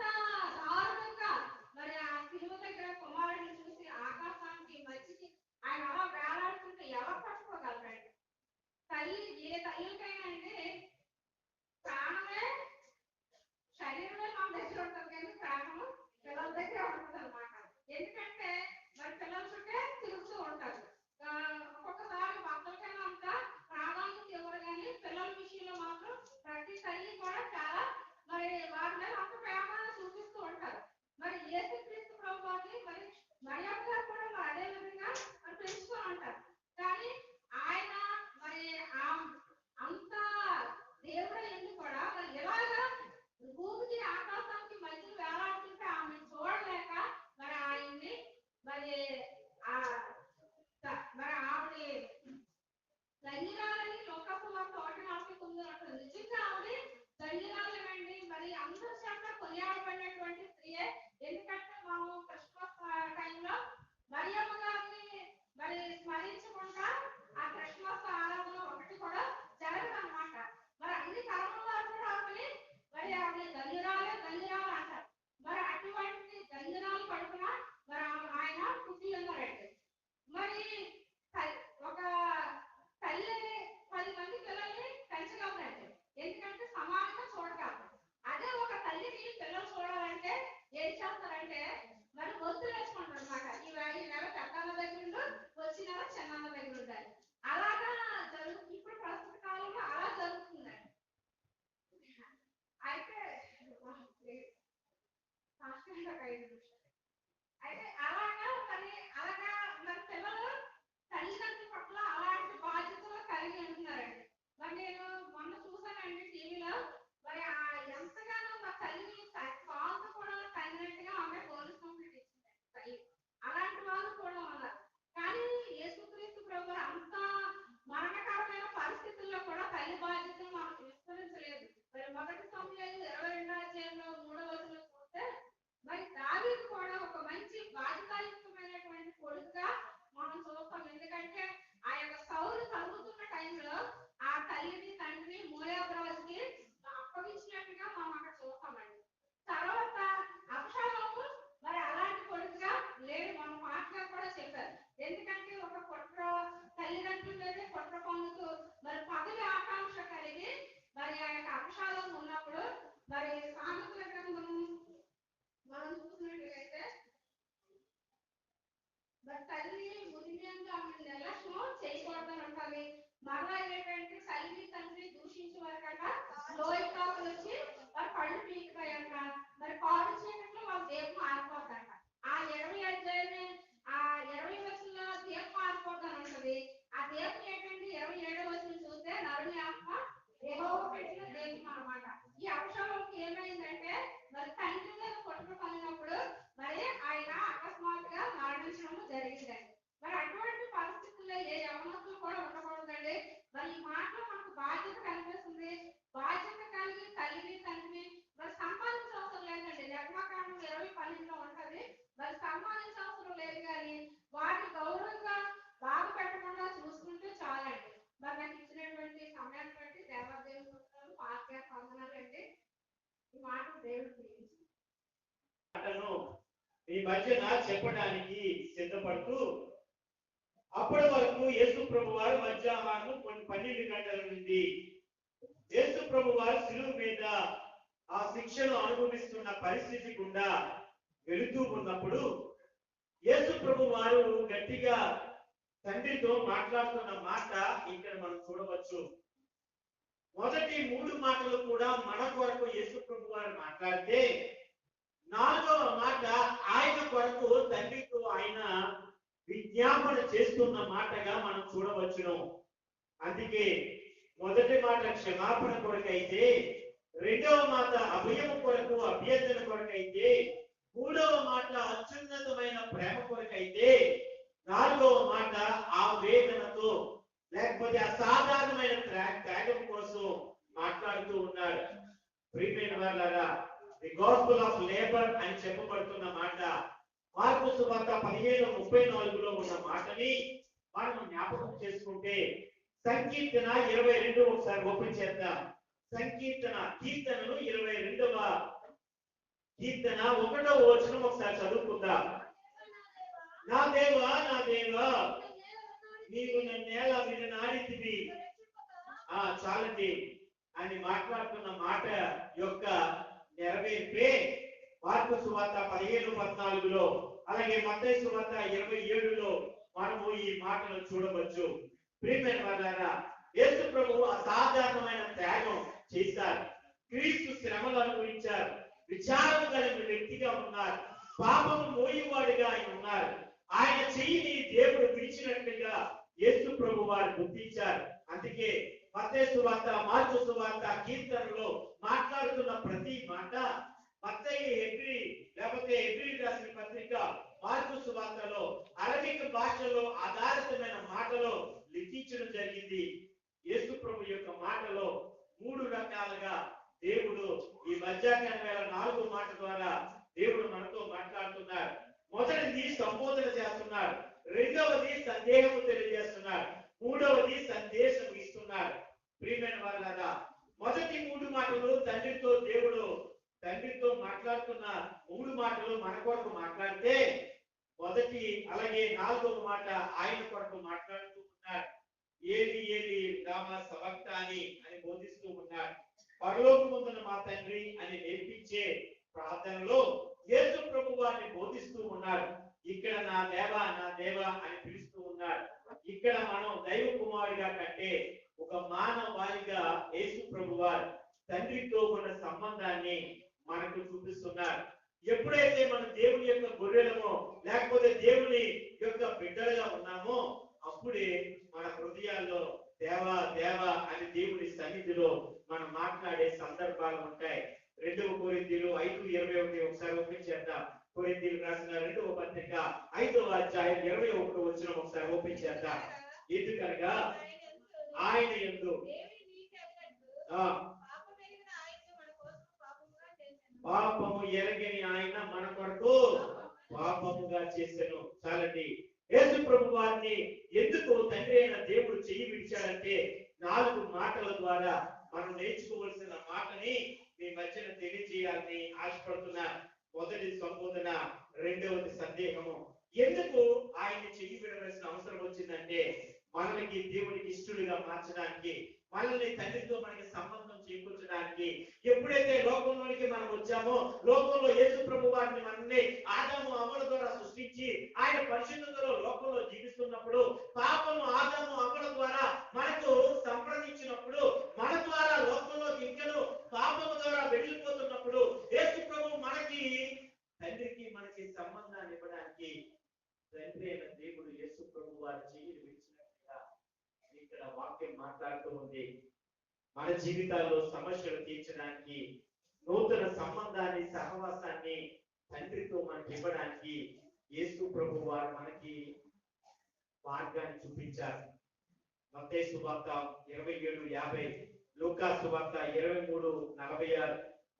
దారుణంగా మరి ఆ సిలువ దగ్గర కుమారుడిని చూసి ఆకాశానికి మధ్యకి ఆయన అలా వేలాడుతుంటే ఎవరు పట్టుకోగలరండి? తల్లి ఏ తల్లికైనా అంటే ప్రాణమే శరీరమే మన దగ్గర ఉంటుంది, కానీ ప్రాణము పిల్లల దగ్గర ఉంటుంది అనమాట. ఎందుకంటే మరి పిల్లల చుట్టే తిరుగుతూ ఉంటారు. ఒక్కొక్కసారి భర్తలకైనా అంత ప్రాధాన్యత ఇవ్వరు, కానీ పిల్లల విషయంలో మాత్రం ప్రతి తల్లి కూడా చాలా మరి వారి మీద అంత ప్రేమ చూపిస్తూ ఉంటారు. మరి యేసుక్రీస్తు ప్రభు వారిని మరి మరియమ్మ గారు కూడా మరి అదే విధంగా మరి పెంచుతూ ఉంటారు. కానీ ఆయన మరి అంత దేవుడు ఎందుకు కూడా మరి ఎలాగా భూమికి ఆకాశానికి మధ్యలో వేలాడుతుంటే ఆమె చూడలేక మరి ఆయన్ని మరి మరి ఆవిడ ధన్యురాలని లోకపు 1:49 అంటుంది. నిజంగా ఆవిడ ధన్యురాలనండి. మరి అందరూ చేత కొనియాడబడినటువంటి స్త్రీయే. ఎందుకంటే మనం క్రిస్మస్ టైంలో మరియమ్మ గారిని మరి స్మరించకుండా ఆ క్రిస్మస్ ఆరాధన ఒకటి కూడా జరగదన్నమాట. మరి అన్ని తరముల వారు కూడా ఆమెని మరి ఆవిడ ధన్యురాలు అంటారు. మరి అటువంటి ధన్యురాలు కడుపున మరి ఆయన పుట్టి ఉన్నారండి. మరి ఒక తల్లి 10 మంది పిల్లల్ని పెంచగలరండి, ఎందుకంటే సమానంగా చూడగలరు. అదే ఒక తల్లిని పిల్లలు చూడాలంటే ఏం చేస్తారంటే మరి వస్తులు వేసుకుంటారు అనమాట. ఈ నెల పెద్దన్న దగ్గర ఉండు, వచ్చి నెల చిన్నన్న దగ్గర ఉండాలి. అలాగా జరుగుతుంది ఇప్పుడు ప్రస్తుత కాలంలో, అలా జరుగుతుందండి. అయితే అయితే అలాగా మరి పిల్లలు తల్లిదండ్రుల పట్ల అలాంటి బాధ్యతలు కలిగి ఉంటున్నారండి. మరి నేను మొన్న చూసానండి టీవీలో, మరి ఎంతగానో మా తల్లిని పాలతో కూడా తగినట్టుగా ఆమె పోలీస్ కంప్లీట్ ఇచ్చింది తల్లి. అలాంటి వాళ్ళు కూడా ఉన్నారు. కానీ యేసుక్రీస్తు ప్రభు అంత మరణకరమైన పరిస్థితుల్లో కూడా తల్లి బాధ్యతను మనకు విస్మరించలేదు. మరి 1 సమూయేలు 22వ అధ్యాయంలో 3వ వచనం చూస్తే మరి దావీదు దేవుడు దీవించును. మాటను మీ మధ్యన చెప్పడానికి సిద్ధపడుతూ అప్పటి వరకు యేసు ప్రభు వారు మధ్యాహ్నం 12 గంటల నుండి యేసు ప్రభు వారు శిలువ మీద ఆ శిక్షను అనుభవిస్తున్న పరిస్థితి గుండా వెళుతూ ఉన్నప్పుడు యేసు ప్రభు వారు గట్టిగా తండ్రితో మాట్లాడుతున్న మాట ఇక్కడ మనం చూడవచ్చు. మొదటి 3 మాటలు కూడా మన కొరకు యేసు ప్రభు వారు మాట్లాడితే 4వ మాట ఆయన కొరకు తండ్రితో ఆయన విజ్ఞాపన చేస్తున్న మాటగా మనం చూడవచ్చును. అందుకే మొదటి మాట క్షమాపణ కొరకైతే, 2వ మాట అభయం కొరకు అభ్యర్థన కొరకైతే, 3వ మాట అత్యున్నతమైన ప్రేమ కొరకైతే, 4వ మాట ఆ వేదనతో లేకపోతే అసాధారణమైన త్యాగం కోసం మాట్లాడుతూ ఉన్నాడు. ప్రియమైన వారలారా, ది గాస్పెల్ ఆఫ్ లేబర్ అని చెప్పబడుతున్న మాట మార్కు సువార్త 15:34లో ఉన్న మాటని మనం జ్ఞాపకం చేసుకుంటే, సంకీర్తన 22 ఒకసారి ఓపెన్ చేద్దాం. కీర్తనలు 22వ కీర్తన 1వ వచనం ఒకసారి చదువుకుందాం. నా దేవా నా దేవా నీవు నన్నేల విననాడితివి. చాలండి అని మాట్లాడుతున్న మాట యొక్క నెరవేర్పే మార్కు సువార్త 15:14లో అలాగే మత్తయి సువార్త 27లో మనము ఈ మాటను చూడవచ్చు. ప్రియమైన వారలారా, యేసు ప్రభువు అసాధారణమైన త్యాగం చేశారు. క్రీస్తు శ్రమలు అనుభవించారు. విచారం కలిగిన వ్యక్తిగా ఉన్నారు. పాపము మోయేవాడిగా ఆయన ఉన్నారు. ఆయన చెయ్యిని దేవుడు విడిచినట్లుగా యేసు ప్రభు వారు గుర్తించారు. అందుకే మత్తయి సువార్త, మార్కు సువార్త, కీర్తనలో మాట్లాడుతున్న ప్రతి మాట మత్తయి లేకపోతే హెబ్రీ రాసిన పత్రిక, మార్కు సువార్తలో అరబిక్ భాషలో ఆధారితమైన మాటలో లిఖించడం జరిగింది. యేసు ప్రభు యొక్క మాటలో 3 రకాలుగా దేవుడు ఈ మధ్యాహ్నం వేళ 4 మాట ద్వారా దేవుడు మనతో మాట్లాడుతున్నారు. మొదటిది సంబోధన చేస్తున్నారు, 2వది సందేహము తెలియజేస్తున్నారు, 3వది సందేశం ఇస్తున్నారు. ప్రియమైన వారలారా, మొదటి 3 మాటలు తండ్రితో మాట్లాడుతున్న 3 మాటలు మన కొరకు మాట్లాడితే, మొదటి అలాగే 4వ మాట ఆయన కొరకు మాట్లాడుతూ ఉన్నారు. ఏలి ఏలి లామా సబక్తాని అని బోధిస్తూ ఉన్నారు. పరలోకమందున్న మా తండ్రి అని నేర్పించే ప్రార్థనలో యేసు ప్రభు వారిని బోధిస్తూ ఉన్నారు. ఇక్కడ నా దేవా నా దేవా అని పిలుస్తూ ఉన్నారు. ఇక్కడ మనం దైవ కుమారుడిగా కంటే ఒక మానవాళిగా యేసు ప్రభు వారు తండ్రితో ఉన్న సంబంధాన్ని మనకు చూపిస్తున్నారు. ఎప్పుడైతే మనం దేవుని యొక్క గొర్రెలమో లేకపోతే దేవుని యొక్క బిడ్డలుగా ఉన్నామో అప్పుడే మన హృదయాల్లో దేవా దేవా అని దేవుని సన్నిధిలో మనం మాట్లాడే సందర్భాలు ఉంటాయి. 2వ కొరింథీయులు 5:21 ఒకసారి ఓపెన్ చేద్దాం. కొరింథీయులు రాసిన 2వ పత్రిక 5వ అధ్యాయం 21వ వచనం ఒకసారి ఓపెన్ చేద్దాం. ఎందుకనగా ఆయన యందు పాపము ఎరగని ఆయన మన కొరకు పాపముగా చేసెను. చాలండి. యేసు ప్రభు వారిని ఎందుకు తండ్రి అయిన దేవుడు చెయ్యి విడిచాడంటే 4 మాటల ద్వారా మనం నేర్చుకోవలసిన మాటని మీ మధ్యన తెలియజేయాలని ఆశపడుతున్నా. మొదటి సంబోధన, 2వది సందేహము. ఎందుకు ఆయన్ని చెయ్యి విడవలసిన అవసరం వచ్చిందంటే మనకి దేవునికి ఇష్టలుగా మార్చడానికి, మనల్ని తండ్రితో మనకి సంబంధం చేకూర్చడానికి. ఎప్పుడైతే లోకంలోనికి మనం వచ్చామో, లోకంలో యేసు ప్రభు వారిని మనల్ని ఆదాము అవ్వల ద్వారా సృష్టించి ఆయన పరిశుద్ధతలో లోకంలో జీవిస్తున్నప్పుడు, పాపము ఆదాము అవ్వల ద్వారా మనకు సంప్రదించినప్పుడు, మన ద్వారా లోకంలో ఇంకను పాపము ద్వారా వెళ్ళిపోతున్నప్పుడు యేసు ప్రభు మనకి తండ్రికి మనకి సంబంధాన్ని ఇవ్వడానికి తండ్రి అయిన దేవుడు యేసు ప్రభు వారి చెయ్యి విడిచినట్టుగా ఇక్కడ వాక్యం మాట్లాడుతూ ఉంది. మన జీవితాల్లో సమస్యలు తీర్చడానికి, నూతన సంబంధాన్ని, సహవాసాన్ని తండ్రితో మనకి ఇవ్వడానికి యేసు ప్రభు వారు మనకి మార్గాన్ని చూపించారు. మత్తయి సువార్త 27:50, లూకా సువార్త 23:46,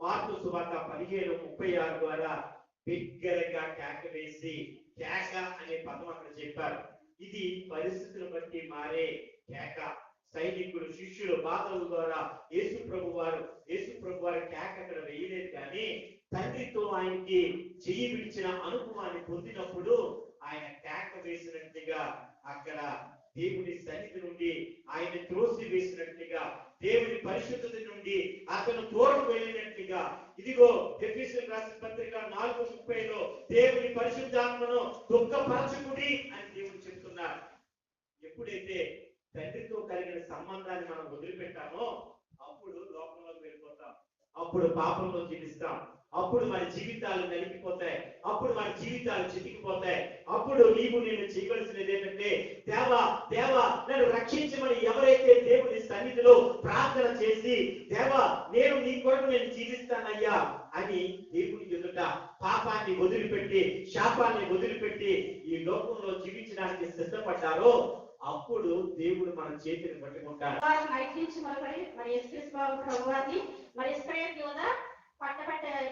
మార్కు సువార్త 15:36 ద్వారా బిగ్గరగా కేక వేసి, కేక అనే పదం అక్కడ చెప్పారు. ఇది పరిస్థితులను బట్టి మారే కేక. సైనికులు, శిష్యులు బాధల ద్వారా యేసు ప్రభు వారి కేక అక్కడ వేయలేదు. కానీ ఆయనకి చెయ్యి విడిచిన అనుభవాన్ని పొందినప్పుడు ఆయన కేక వేసినట్లుగా అక్కడ దేవుని సన్నిధి నుండి ఆయన త్రోసి వేసినట్లుగా దేవుని పరిశుద్ధత నుండి అతను తోడు వెళ్ళినట్లుగా ఇదిగో ఎఫెసీయులకు రాసిన పత్రిక 4:30లో దేవుని పరిశుద్ధాత్మను దుఃఖపరచుకుడి అని దేవుడు చెప్తున్నారు. ఎప్పుడైతే తండ్రితో కలిగిన సంబంధాన్ని మనం వదిలిపెట్టామో అప్పుడు లోకంలోకి వెళ్ళిపోతాం, అప్పుడు పాపంలో జీవిస్తాం, అప్పుడు మన జీవితాలు నలిగిపోతాయి, అప్పుడు మన జీవితాలు చితికిపోతాయి. అప్పుడు నేను చేయవలసినది ఏంటంటే దేవా దేవా నన్ను రక్షించమని ఎవరైతే దేవుని సన్నిధిలో ప్రార్థన చేసి దేవా నేను నీ కొరకు నేను జీవిస్తానయ్యా అని దేవుని ఎదుట పాపాన్ని వదిలిపెట్టి శాపాన్ని వదిలిపెట్టి ఈ లోకంలో జీవించడానికి సిద్ధపడ్డారో అప్పుడు దేవుడు మన చేతిని పట్టుకుంటారు.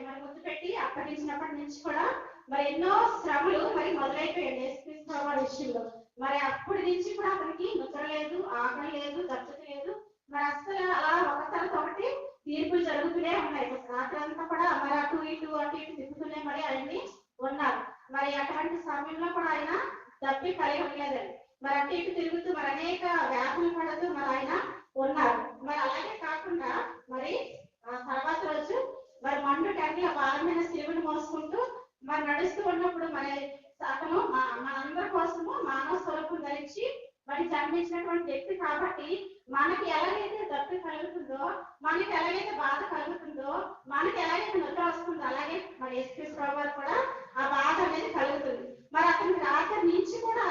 మరి ముద్దు పెట్టి అప్పగించినప్పటి నుంచి కూడా మరి ఎన్నో శ్రమలు మరి మొదలైపోయాయి యేసుక్రీస్తు వారి విషయంలో. మరి అప్పటి నుంచి కూడా అతనికి నిద్ర లేదు, ఆకలి లేదు, దక్షత లేదు. మరి అసలు అలా ఒకసారి ఒకటి తీర్పులు జరుగుతూనే ఉన్నాయి. రాత్రి అంతా కూడా మరి అటు ఇటు తిప్పుతూనే మరి ఆయన్ని ఉన్నారు. మరి అటువంటి సమయంలో కూడా ఆయన తప్పి కలిగి ఉండలేదండి. మరి అటు ఇటు తిరుగుతూ మరి అనేక వ్యాధులు పడుతూ మరి ఆయన ఉన్నారు. మరి అలాగే కాకుండా మరి ఆ తర్వాత రోజు మరి మండు టెంట్ల భారమైన శిలువను మోసుకుంటూ మరి నడుస్తూ ఉన్నప్పుడు మరి అతను మనందరి కోసము మానవ స్వరూపం ధరించి మరి జన్మించినటువంటి వ్యక్తి కాబట్టి మనకి ఎలాగైతే దప్పు కలుగుతుందో, మనకి ఎలాగైతే బాధ కలుగుతుందో, మనకి ఎలాగైతే నిద్ర వస్తుందో అలాగే మరి యేసుక్రీస్తు ప్రభువారు కూడా ఆ బాధ అనేది కలుగుతుంది. మరి అతనికి రాత్రి నుంచి కూడా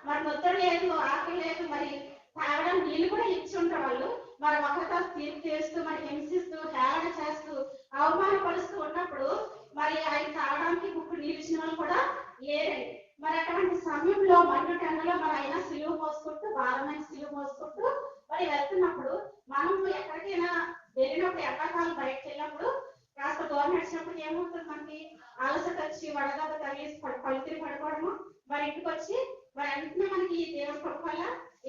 మరి నిద్ర లేదు, ఆకలి లేదు, మరి తాగడానికి నీళ్ళు కూడా ఇచ్చి ఉంటారు వాళ్ళు. మరి ఒకరితో తీర్పు చేస్తూ మరి హింసిస్తూ హేళన చేస్తూ అవమానపరుస్తూ ఉన్నప్పుడు మరి ఆయన తాగడానికి ముక్కు నీళ్ళు ఇచ్చిన వాళ్ళు కూడా లేరండి. మరి అటువంటి సమయంలో మండు టెండలో మరి ఆయన సిలువ మోసుకుంటూ భారమైన సిలువ మోసుకుంటూ మరి వెళ్తున్నప్పుడు మనం ఎక్కడికైనా వెళ్ళినప్పుడు ఎండాకాలం బయటకు వెళ్ళినప్పుడు కాస్త దూరం నడిచినప్పుడు ఏమవుతుంది, మనకి అలసట వచ్చి వడదెబ్బ తగిలి కళ్ళు తిరిగి పడుకోవడము. మరి ఇంటికి వచ్చి మరి వెంటనే మనకి దేవుడి కృప వల్ల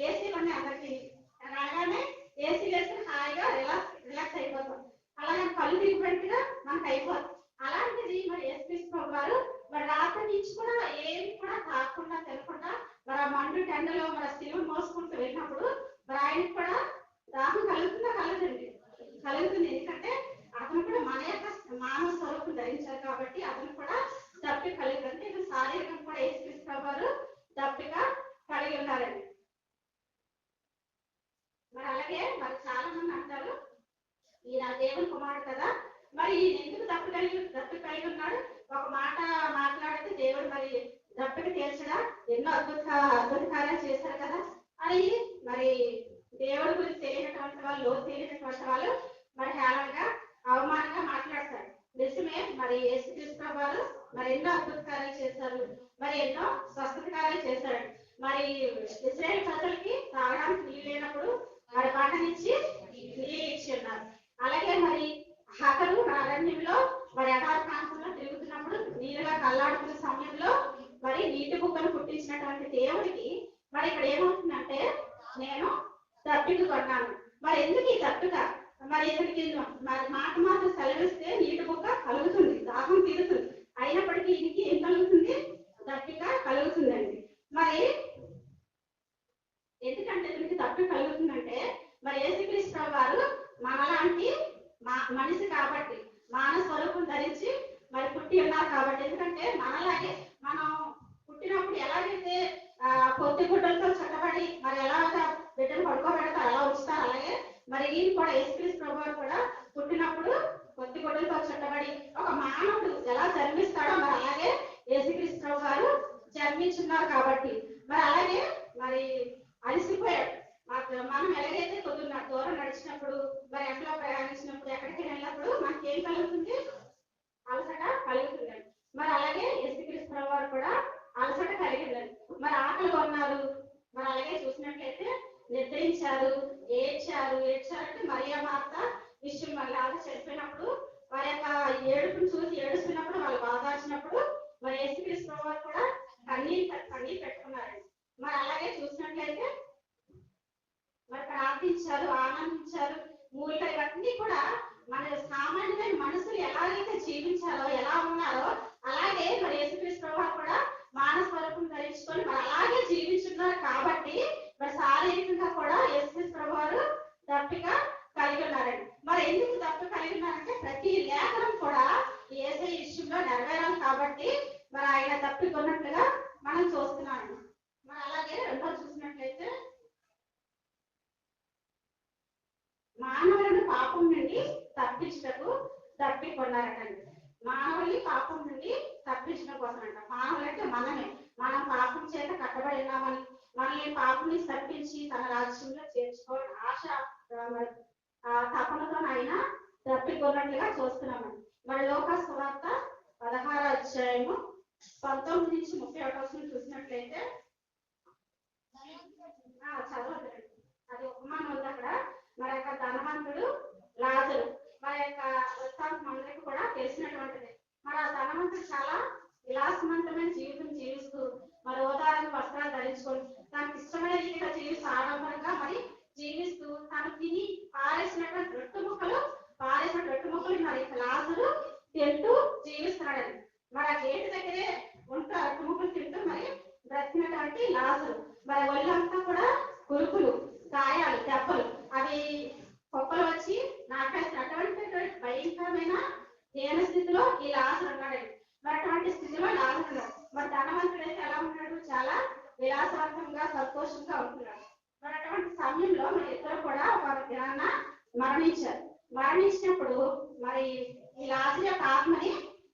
ఏసీలు ఉన్నాయి అందరికి. రాగానే ఏసీ వేసుకుని హాయిగా రిలాక్స్ అయిపోతాం. అలాగే కళ్ళు తిరిగినట్టుగా మనకు అయిపోతుంది. అలాంటిది మరి యేసుక్రీస్తు ప్రభువారు మరి రాత్రి నుంచి కూడా ఏమి కూడా తాగకుండా తినకుండా మరి ఆ మండు టెండలో మరి సిలువను మోసుకుంటూ వెళ్ళినప్పుడు మరి ఆయనకు కూడా దాహం కలుగుతుంది. ఎందుకంటే అతను కూడా మన యొక్క మానవ స్వరూపం ధరించారు కాబట్టి అతను కూడా దప్పిక కలిగి అంటే ఇది శారీరకం కూడా యేసుక్రీస్తు ప్రభువారు దప్పిక కలిగి ఉన్నారండి. మరి అలాగే మరి చాలా మంది అంటారు ఈయన దేవుని కుమారుడు కదా, మరి ఈయన ఎందుకు దప్పిక కలిగి ఉన్నాడు, ఒక మాట మాట్లాడితే దేవుడు మరి దప్పిక తీర్చడా, ఎన్నో అద్భుత కార్యాలు చేశారు కదా అని మరి దేవుడి గురించి తెలియనటువంటి వాళ్ళు, తెలియనటువంటి వాళ్ళు మరి హేళనగా అవమానంగా మాట్లాడతారు. నిజమే, మరి యేసుక్రీస్తు వారు మరి ఎన్నో అద్భుత కార్యాలు చేశారు, మరి ఎన్నో స్వస్థత కార్యాలు చేశారు. మరి ఇశ్రాయేలు ప్రజలకి తాగడానికి నీళ్ళు లేనప్పుడు మరి బండ నుంచి నీళ్ళు ఇచ్చి ఉన్నారు. అలాగే మరి హకరు అరణ్యంలో మరి ఎడారి ప్రాంతంలో తిరుగుతున్నప్పుడు నీళ్ళగా కల్లాడుతున్న సమయంలో మరి నీటి బుగ్గను పుట్టించినటువంటి దేవుడికి మరి ఇక్కడ ఏమవుతుందంటే నేను దప్పిక కొన్నాను. మరి ఎందుకు ఈ దప్పిక, మరి ఇతనికి మరి మాట మాత్రం సెలవిస్తే నీటి బుగ్గ కలుగుతుంది, దాహం తీరుతుంది. అయినప్పటికీ ఇంటికి ఏం కలుగుతుంది, దప్పిక కలుగుతుందండి. మరి ఎందుకంటే ఇతనికి దప్పిక కలుగుతుందంటే మరి యేసుక్రీస్తు వారు మనలాంటి మనిషి కాబట్టి మానవ స్వరూపం ధరించి మరి పుట్టి ఉన్నారు కాబట్టి. ఎందుకంటే మనలాగే మనం పుట్టినప్పుడు ఎలాగైతే పొత్తి గుడ్డలతో చుట్టబడి మరి ఎలాగా బిడ్డను పడుకోబెడతారు అలా ఉంచుతారు, అలాగే మరి ఈయన కూడా యేసుక్రీస్తు ప్రభువారు కూడా పుట్టినప్పుడు పొత్తి గుడ్డలతో చుట్టబడి ఒక మానవుడు ఎలా జన్మిస్తాడో మరి అలాగే యేసుక్రీస్తు ప్రభువారు జన్మించున్నారు కాబట్టి మరి అలాగే మరి అలసిపోయాడు. మనం ఎలాగైతే కొద్దిగా దూరం నడిచినప్పుడు మరి ఎట్లా ప్రయాణించినప్పుడు ఎక్కడికి వెళ్ళినప్పుడు మనకి ఏం కలుగుతుంది, అలసట కలుగుతుందండి. మరి అలాగే యేసుక్రీస్తు ప్రభువారు కూడా అలసట కలిగిందండి. మరి ఆకలిగా ఉన్నారు, మరి అలాగే చూసినట్లయితే నిద్రించారు, ఏడ్చారంటే మరియా మార్త విషయం మళ్ళీ ఆమె చనిపోయినప్పుడు వారి యొక్క ఏడుపును చూసి ఏడుస్తున్నప్పుడు వాళ్ళు బాధార్చినప్పుడు మరి యేసుక్రీస్తు ప్రభువారు కూడా కన్నీరు పెట్టుకున్నారండి. మరి అలాగే చూసినట్లయితే మరి ప్రార్థించారు, ఆనందించారు. మూలిక ఇవన్నీ కూడా మన సామాన్యమైన మనుషులు ఎలాగైతే జీవించారో ఎలా ఉన్నారో కాబట్టి మరి ఆయన తప్పికొన్నట్లుగా మనం చూస్తున్నాము. మరి అలాగే రెండో చూసినట్లయితే మానవులను పాపం నుండి తప్పించుటకు తప్పికొన్నారటండి. మానవుల్ని పాపం నుండి తప్పించడం కోసం అంట. మానవులు అంటే మనమే, మనం పాపం చేత కట్టబడి ఉన్నామని మనల్ని పాపం నుంచి తప్పించి తన రాజ్యంలో చేర్చుకోవాలని ఆశ తపనతో ఆయన తప్పికొన్నట్లుగా చూస్తున్నామండి. మరి లోకా సువార్త 16వ అధ్యాయము 19 నుంచి 31 చూసినట్లయితే చదవద్దండి, అది ఉపమానం ఉంది అక్కడ. మరి యొక్క ధనవంతుడు లాజరు మరి యొక్క వృత్తాంతం అందరికీ కూడా తెలిసినటువంటిది. మరి ఆ ధనవంతుడు చాలా విలాసవంతమైన జీవితం జీవిస్తూ మరి ఉదాహరణ వస్త్రాలు ధరించుకొని తనకి ఇష్టమైన రీతిగా జీవిస్తూ ఆడంబరంగా మరి జీవిస్తూ తను తిని పారేసినటువంటి రొట్టె ముక్కలు మరి లాజరు తింటూ జీవిస్తున్నాడని. మరి ఆ గేటు దగ్గరే ఉంటూ రొట్టె ముక్కలు తింటూ మరి బ్రతికినటువంటి లాజరు మరి ఒళ్ళంతా కూడా కురుకులు, గాయాలు, దెబ్బలు, అవి కుక్కలు వచ్చి నాకేసిన అటువంటి భయంకరమైన హీన స్థితిలో ఈ లాజరు ఉన్నాడండి. మరి అటువంటి స్థితిలో లాజరు ఉన్నాడు. మరి ధనవంతుడు అయితే ఎలా ఉన్నాడు? చాలా విలాసవంతంగా సంతోషంగా ఉంటున్నాడు. మరి అటువంటి సమయంలో మరి ఇద్దరు కూడా ఒక దినాన్న మరణించారు. మరణించినప్పుడు మరి ఈ లాజరు యొక్క ఆత్మని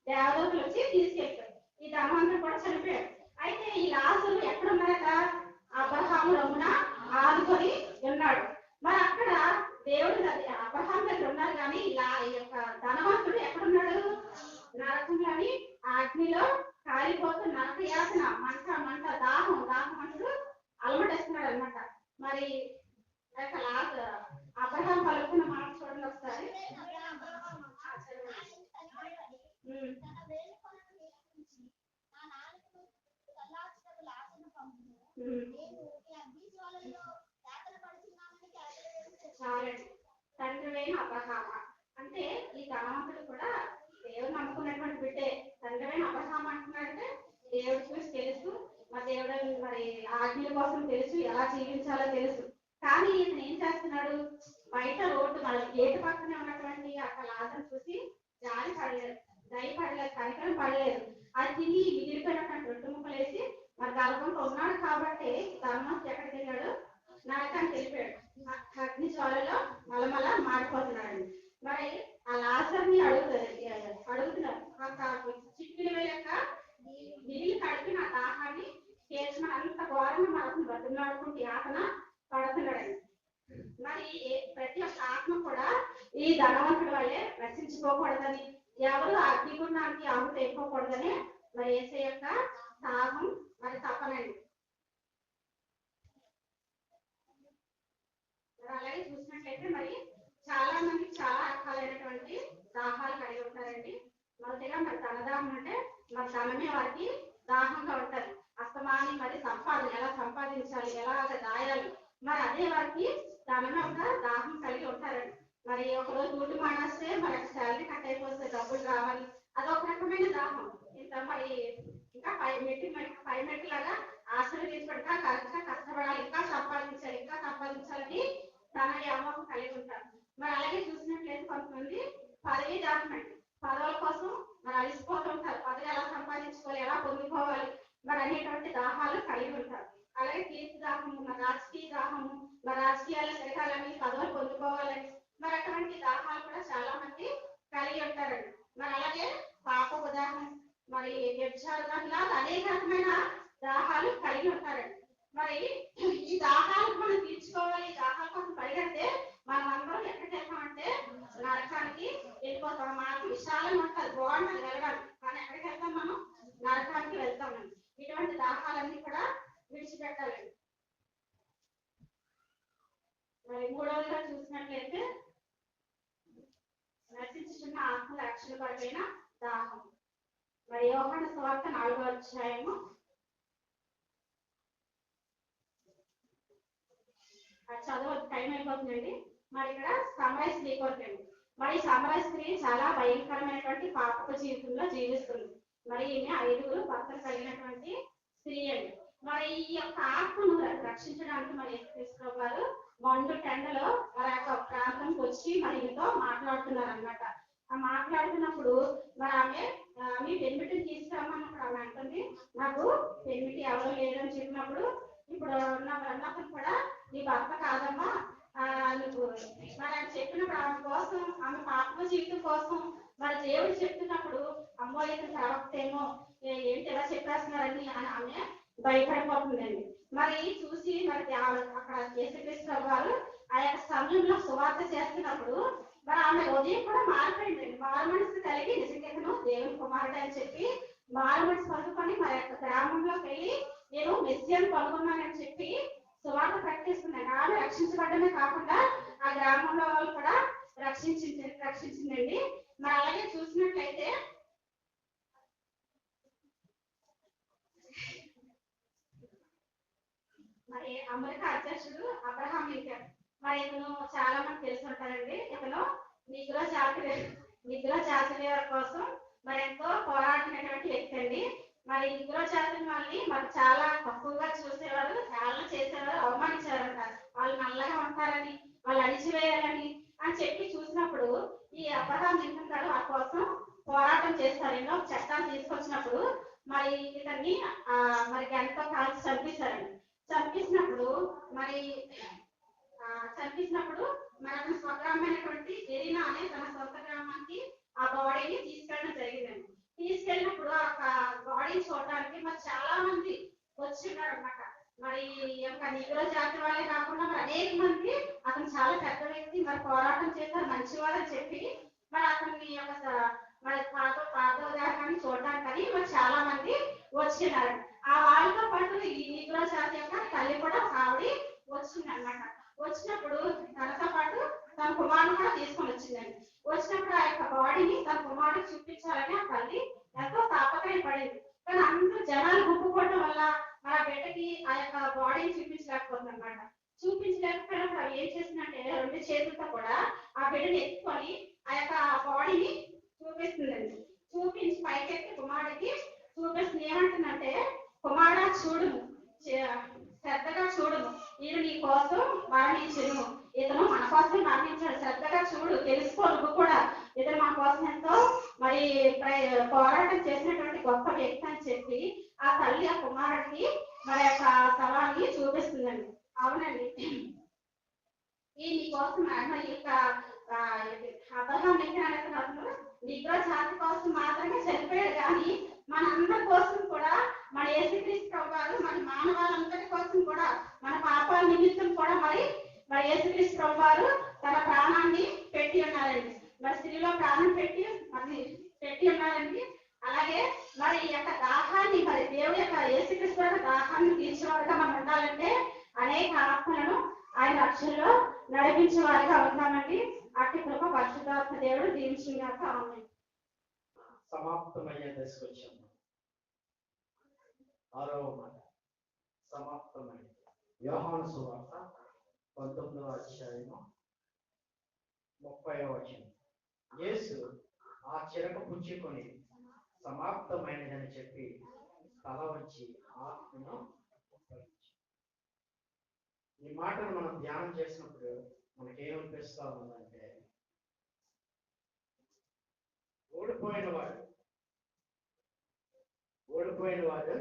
దేవదూతలు వచ్చి తీసుకెళ్తారు. ఈ ధనవంతుడు కూడా చనిపోయాడు. అయితే ఈ లాజరు ఎక్కడ ఉన్నారట? అబ్రహాము రొమ్మున ఆదుకొని ఉన్నాడు. మరి అక్కడ దేవుడు అబ్రహాం దగ్గర ఉన్నారు, కానీ ఈ యొక్క ధనవంతుడు ఎక్కడున్నాడు? నరకంలోని అగ్నిలో కాలిపోతూ నరక యాతన, మంట దాహం అంటూ అలమటేస్తున్నాడు అనమాట. మరి అబ్రహాం పలుకున్న మాట చూడండి ఒకసారి. చాలండి. తండ్రి అయిన అబ్రహామ అంటే ఈ ధనవంతుడు కూడా దేవుడు నమ్ముకున్నటువంటి బిడ్డే. తండ్రి అయిన అబ్రహామ అంటున్నాడంటే దేవుడి చూసి తెలుసు, మరి దేవుడు మరి ఆజ్ఞల కోసం తెలుసు, ఎలా జీవించాలో తెలుసు. కానీ ఇతను ఏం చేస్తున్నాడు? బయట రోడ్డు మన గేటు పక్కనే ఉన్నటువంటి అక్కడ లాజరు చూసి జాలి పడలేదు, దయ పడలేదు, కనికరం పడలేదు. అది తిని మిగిలిపోయినటువంటి రొట్టె ముక్కలేసి మరి గర్భంలో ఉన్నాడు కాబట్టి ధర్మస్థ ఎక్కడికి వెళ్ళాడు? నరకానికి వెళ్ళిపోయాడు. అగ్ని జ్వాలలో మలమల మాడిపోతున్నాడు. మరి ఆ లాజర్ని అడుగుతున్నారు చిక్కుల యొక్క నీళ్ళు కడిపి నా దాహాన్ని తీర్చమని అంత ఘోరంగా మనకు బతులాడుకుంటూ యాతన పడుతున్నాడండి. మరి ప్రతి ఒక్క ఆత్మ కూడా ఈ ధనవంతుడి వల్లే రక్షించుకోకూడదని, ఎవరు అగ్నిగుండానికి ఆహుతి అయిపోకూడదని మరి యేసు యొక్క దాహం మరి తప్పనండి. అలాగే చూసినట్లయితే మరి చాలా మంది చాలా రకాలైనటువంటి దాహాలు కలిగి ఉంటారండి. మొదటిగా మరి ధనదాహం అంటే మరి ధనమే వారికి దాహంగా ఉంటారు. అస్తమాని మరి ఎలా సంపాదించాలి, ఎలా దాయాలి, మరి అదే వారికి ధనమే ఒక దాహం కలిగి ఉంటారండి. మరి ఒకరోజు డ్యూటీ మానేస్తే మరి శాలరీ కట్ అయిపోతే డబ్బులు రావాలి, అదొక రకమైన దాహం. ఇంత మరి ఇంకా పై మెట్టు లాగా ఆశీర్వదించబడక కష్టపడాలి, ఇంకా సంపాదించాలని తన వ్యామోహం కలిగి ఉంటారు. మరి అలాగే చూసినట్లయితే కొంతమంది పదవి దాహం అండి, పదవుల కోసం మరి అలసిపోతూ ఉంటారు. పదవి ఎలా సంపాదించుకోవాలి, ఎలా పొందుకోవాలి మరి అనేటువంటి దాహాలు కలిగి ఉంటారు. అలాగే కీర్తి దాహము, మరి రాజకీయ దాహము, మరి రాజకీయాలు తిరగాలని, పదవులు పొందుకోవాలని మరి అటువంటి దాహాలు కూడా చాలా మంది కలిగి ఉంటారండి. మరి అలాగే పాపపు దాహం, మరి వ్యభిచార దాహం, అనేక రకమైన దాహాలు కలిగి ఉంటారండి. మరి ఈ దాహాలకు మనం తీర్చుకోవాలి, దాహాల కోసం పరిగెడితే మనం అందరం ఎక్కడికి వెళ్తామంటే నరకానికి వెళ్ళిపోతాం. మనకు విశాలంగా ఉంటుంది, బాగుంటుంది వెళ్ళడానికి, కానీ ఎక్కడికి వెళ్తాం? మనం నరకానికి వెళ్తామండి. ఇటువంటి దాహాలన్నీ కూడా విడిచిపెట్టాలండి. మరి మూడవదిగా చూసినట్లయితే నశించుతున్న ఆత్మల రక్షణ పరమైన దాహం. మరి యోహాను సువార్త 4వ అధ్యాయము చదవద్దు, టైం అయిపోతుందండి. మరి ఇక్కడ సమరయ స్త్రీ కొరకండి. మరి సమరయ స్త్రీ చాలా భయంకరమైనటువంటి పాపపు జీవితంలో జీవిస్తుంది. మరి ఈమె 5 భర్తలు కలిగినటువంటి స్త్రీ అండి. మరి ఈ యొక్క ఆత్మను రక్షించడానికి మరి యేసుక్రీస్తు వారు మండు టెండలో మరి యొక్క ప్రాంతంకి వచ్చి మరి ఈమెతో మాట్లాడుతున్నారు అనమాట. ఆ మాట్లాడుతున్నప్పుడు మరి ఆమె వెనుబిటిని తీసుకు ఆమె అంటుంది నాకు పెళ్లికి ఎవరు లేదని చెప్పినప్పుడు ఇప్పుడు ఉన్నప్పుడు కూడా నీ భర్త కాదమ్మా నువ్వు మరి అని చెప్పినప్పుడు ఆమె కోసం ఆమె ఆత్మ జీవితం కోసం మరి దేవుడు చెప్తున్నప్పుడు అమ్మో ఇతను ప్రవక్తేమో ఏంటి ఎలా చెప్పేస్తున్నారని అని ఆమె భయపడిపోతుందండి. మరి చూసి మరి అక్కడ యేసుక్రీస్తు వారు ఆ యొక్క సమయంలో సువార్త చేస్తున్నప్పుడు మరి ఆమె ఉదయం కూడా మారిపోయిందండి. మారు మనసు కలిగి నిజంగా దేవుని కుమారుడు అని చెప్పి మారు మనసు పలుకొని మరి యొక్క గ్రామంలోకి వెళ్ళి నేను మెస్సియాను కనుగొన్నానని చెప్పి సువార్త ప్రకటిస్తున్నాను. ఆమె రక్షించబడమే కాకుండా ఆ గ్రామంలో వాళ్ళు కూడా రక్షించిందండి. మరి అలాగే చూసినట్లయితే మరి అమెరికా అధ్యక్షుడు అబ్రహాం లింకన్ మరి ఇతను చాలా మంది తెలిసి ఉంటారండి. ఇతను నిగ్రో జాతీయుల కోసం మరి ఎంతో పోరాడినటువంటి వ్యక్తి అండి. మరి నిగ్రో జాతి వాళ్ళని మరి చాలా తక్కువగా చూసేవారు, చాలా చేసేవారు, అవమానించారంట. వాళ్ళు నల్లగా ఉంటారని, వాళ్ళు అణిచివేయాలని అని చెప్పి చూసినప్పుడు ఈ అబ్రహాం లింకన్ గారు ఆ కోసం పోరాటం చేస్తారు. ఎన్నో చట్టాలు తీసుకొచ్చినప్పుడు మరి ఇతన్ని మరి ఎంతో కాల్చి చంపేశారండి. చంపేసినప్పుడు మరి అతని స్వగ్రామైనటువంటి ఎరీనా అనే తన సొంత గ్రామానికి ఆ బాడీని తీసుకెళ్ళడం జరిగిందండి. తీసుకెళ్ళినప్పుడు ఆ బాడీని చూడడానికి మరి చాలా మంది వచ్చిన్నారు అన్నమాట. మరి యొక్క నిగ్రో జాతి వాళ్ళే కాకుండా మరి అనేక మంది అతను చాలా పెద్ద వ్యక్తి, మరి పోరాటం చేస్తారు, మంచివారని చెప్పి మరి అతన్ని యొక్క మరి పాదోదాహరణని చూడడానికి మరి చాలా మంది వచ్చినారు. ఆ వాళ్ళతో పాటు ఈ నిగ్రో జాతి యొక్క తల్లి కూడా ఆవిడ వచ్చింది అనమాట. వచ్చినప్పుడు తనతో పాటు తన కుమారుడు కూడా తీసుకొని వచ్చిందండి. వచ్చినప్పుడు ఆ యొక్క బాడీని తన కుమారుడికి చూపించాలని ఆ తల్లి ఎంతో తాపత్రయం పడింది. కానీ అందరూ జనాలు గుంపుకోవడం వల్ల మన బిడ్డకి ఆ యొక్క బాడీని చూపించలేకపోతుంది అనమాట. చూపించలేకపోయినప్పుడు అవి ఏం చేసిందంటే రెండు చేతులతో కూడా ఆ బిడ్డని ఎత్తుకొని ఆ యొక్క బాడీని చూపిస్తుందండి. చూపించి పైకెత్తి కుమారుడికి చూపిస్తుంది. ఏమంటుందంటే కుమారుడా చూడుము, శ్రద్ధగా చూడుము, నేను నీ కోసం మరణించును, ఇతను మన కోసం మరణించాడు, శ్రద్ధగా చూడు, తెలుసుకో నువ్వు కూడా ఇతను మన కోసం ఎంతో మరి పోరాటం చేసినటువంటి గొప్ప వ్యక్తి అని చెప్పి ఆ తల్లి ఆ కుమారుడికి మరి యొక్క స్థలాన్ని చూపిస్తుందండి. అవునండి, ఈ నీ కోసం మరి యొక్క అబ్రహాం లింకన్ అనే నిగ్రో జాతి కోసం మాత్రమే చనిపోయాడు, కానీ మనందరి కోసం కూడా మన యేసుక్రీస్తు వారు మన మానవాళ్ళందరి కోసం కూడా మన పాపాల నిమిత్తం కూడా మరి యేసుక్రీస్తు వారు తన ప్రాణాన్ని పెట్టి ఉన్నారండి. మరి స్త్రీలో ప్రాణం పెట్టి ఉన్నారండి. అలాగే మరి ఈ యొక్క దాహాన్ని మరి దేవుడి యొక్క యేసుక్రీస్తు యొక్క దాహాన్ని తీర్చేవారుగా మనం ఉండాలంటే అనేక ఆత్మలను ఆయన రక్షణలో నడిపించే వారిగా ఉంటామండి. అట్టి కృప పరిశుద్ధాత్మ దేవుడు దీవించినాక ఆమేన్. సమాప్తమయ్యే దశకు వచ్చాము. 6వ మాట సమాప్తమైంది. యోహాను సువార్త 19వ అధ్యాయము 30వ వచనం. యేసు ఆ చిరక పుచ్చుకొని సమాప్తమైనదని చెప్పి తల వంచి ఆత్మను ఒప్పగించి. ఈ మాటను మనం ధ్యానం చేసినప్పుడు మనకేమనిపిస్తా ఉందంటే ఓడిపోయిన వాడు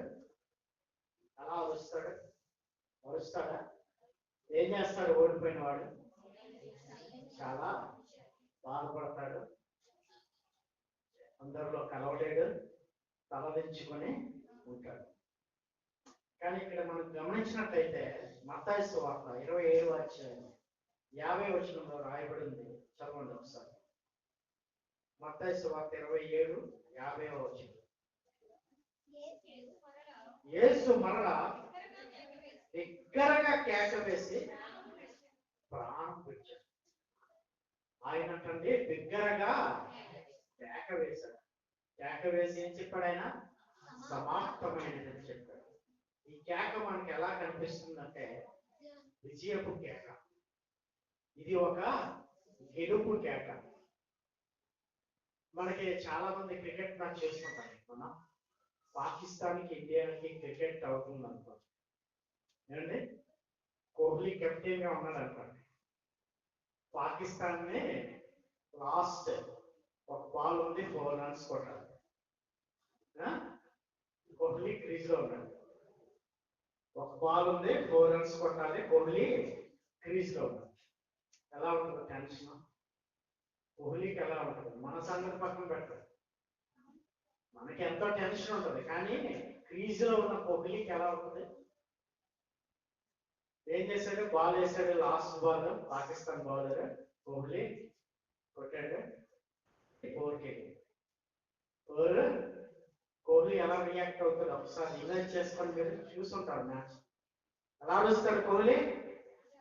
అలా అరుస్తాడా? ఏం చేస్తాడు? ఓడిపోయిన వాడు చాలా బాధపడతాడు, అందరిలో కలవలేడు, తలదించుకొని ఉంటాడు. కానీ ఇక్కడ మనం గమనించినట్లయితే మత్తయి సువార్త 27వ అధ్యాయం 50వ వచనంలో రాయబడి ఉంది. చదవండి ఒకసారి. మత్తయి సువార్త 27:50వ వచనం. యేసు మరలా బిగ్గరగా కేక వేసి ప్రాణం విడిచాడు. ఆయన అంటే బిగ్గరగా కేక వేశాడు. కేక వేసి ఏం చెప్పాడు? ఆయన సమాప్తమైనదని చెప్పాడు. ఈ కేక మనకి ఎలా కనిపిస్తుందంటే విజయపు కేక. ఇది ఒక గెలుపు కేక. మనకి చాలా మంది క్రికెట్ మ్యాచ్ చేసుకుంటాం. మనం పాకిస్తాన్కి ఇండియాకి క్రికెట్ అవుతుంది అనుకోండి, ఏమండి, కోహ్లీ కెప్టెన్ గా ఉన్నాడు అనుకోండి, పాకిస్తాన్ ని లాస్ట్ ఒక బాల్ ఉంది 4 runs కొట్టాలి. కోహ్లీ క్రీజ్ లో ఉన్నాడు. ఒక బాల్ ఉంది, 4 runs కొట్టాలి, కోహ్లీ క్రీజ్ లో ఉన్నాడు. ఎలా ఉంటుంది టెన్షన్? కోహ్లీకి ఎలా ఉంటుంది? మన సంగతి పక్కన పెట్టాలి, మనకి ఎంతో టెన్షన్ ఉంటుంది, కానీ క్రీజ్ లో ఉన్న కోహ్లీకి ఎలా ఉంటుంది? ఏం చేశాడు? బాల్ వేసాడు, last ball, Pakistan bowler Kohli కొట్టాడు, 4 కోహ్లీ ఎలా రియాక్ట్ అవుతాడు ఒకసారి ఇమేజ్ చేసుకొని మీరు చూసుంటారు మ్యాచ్. ఎలా అరుస్తాడు కోహ్లీ?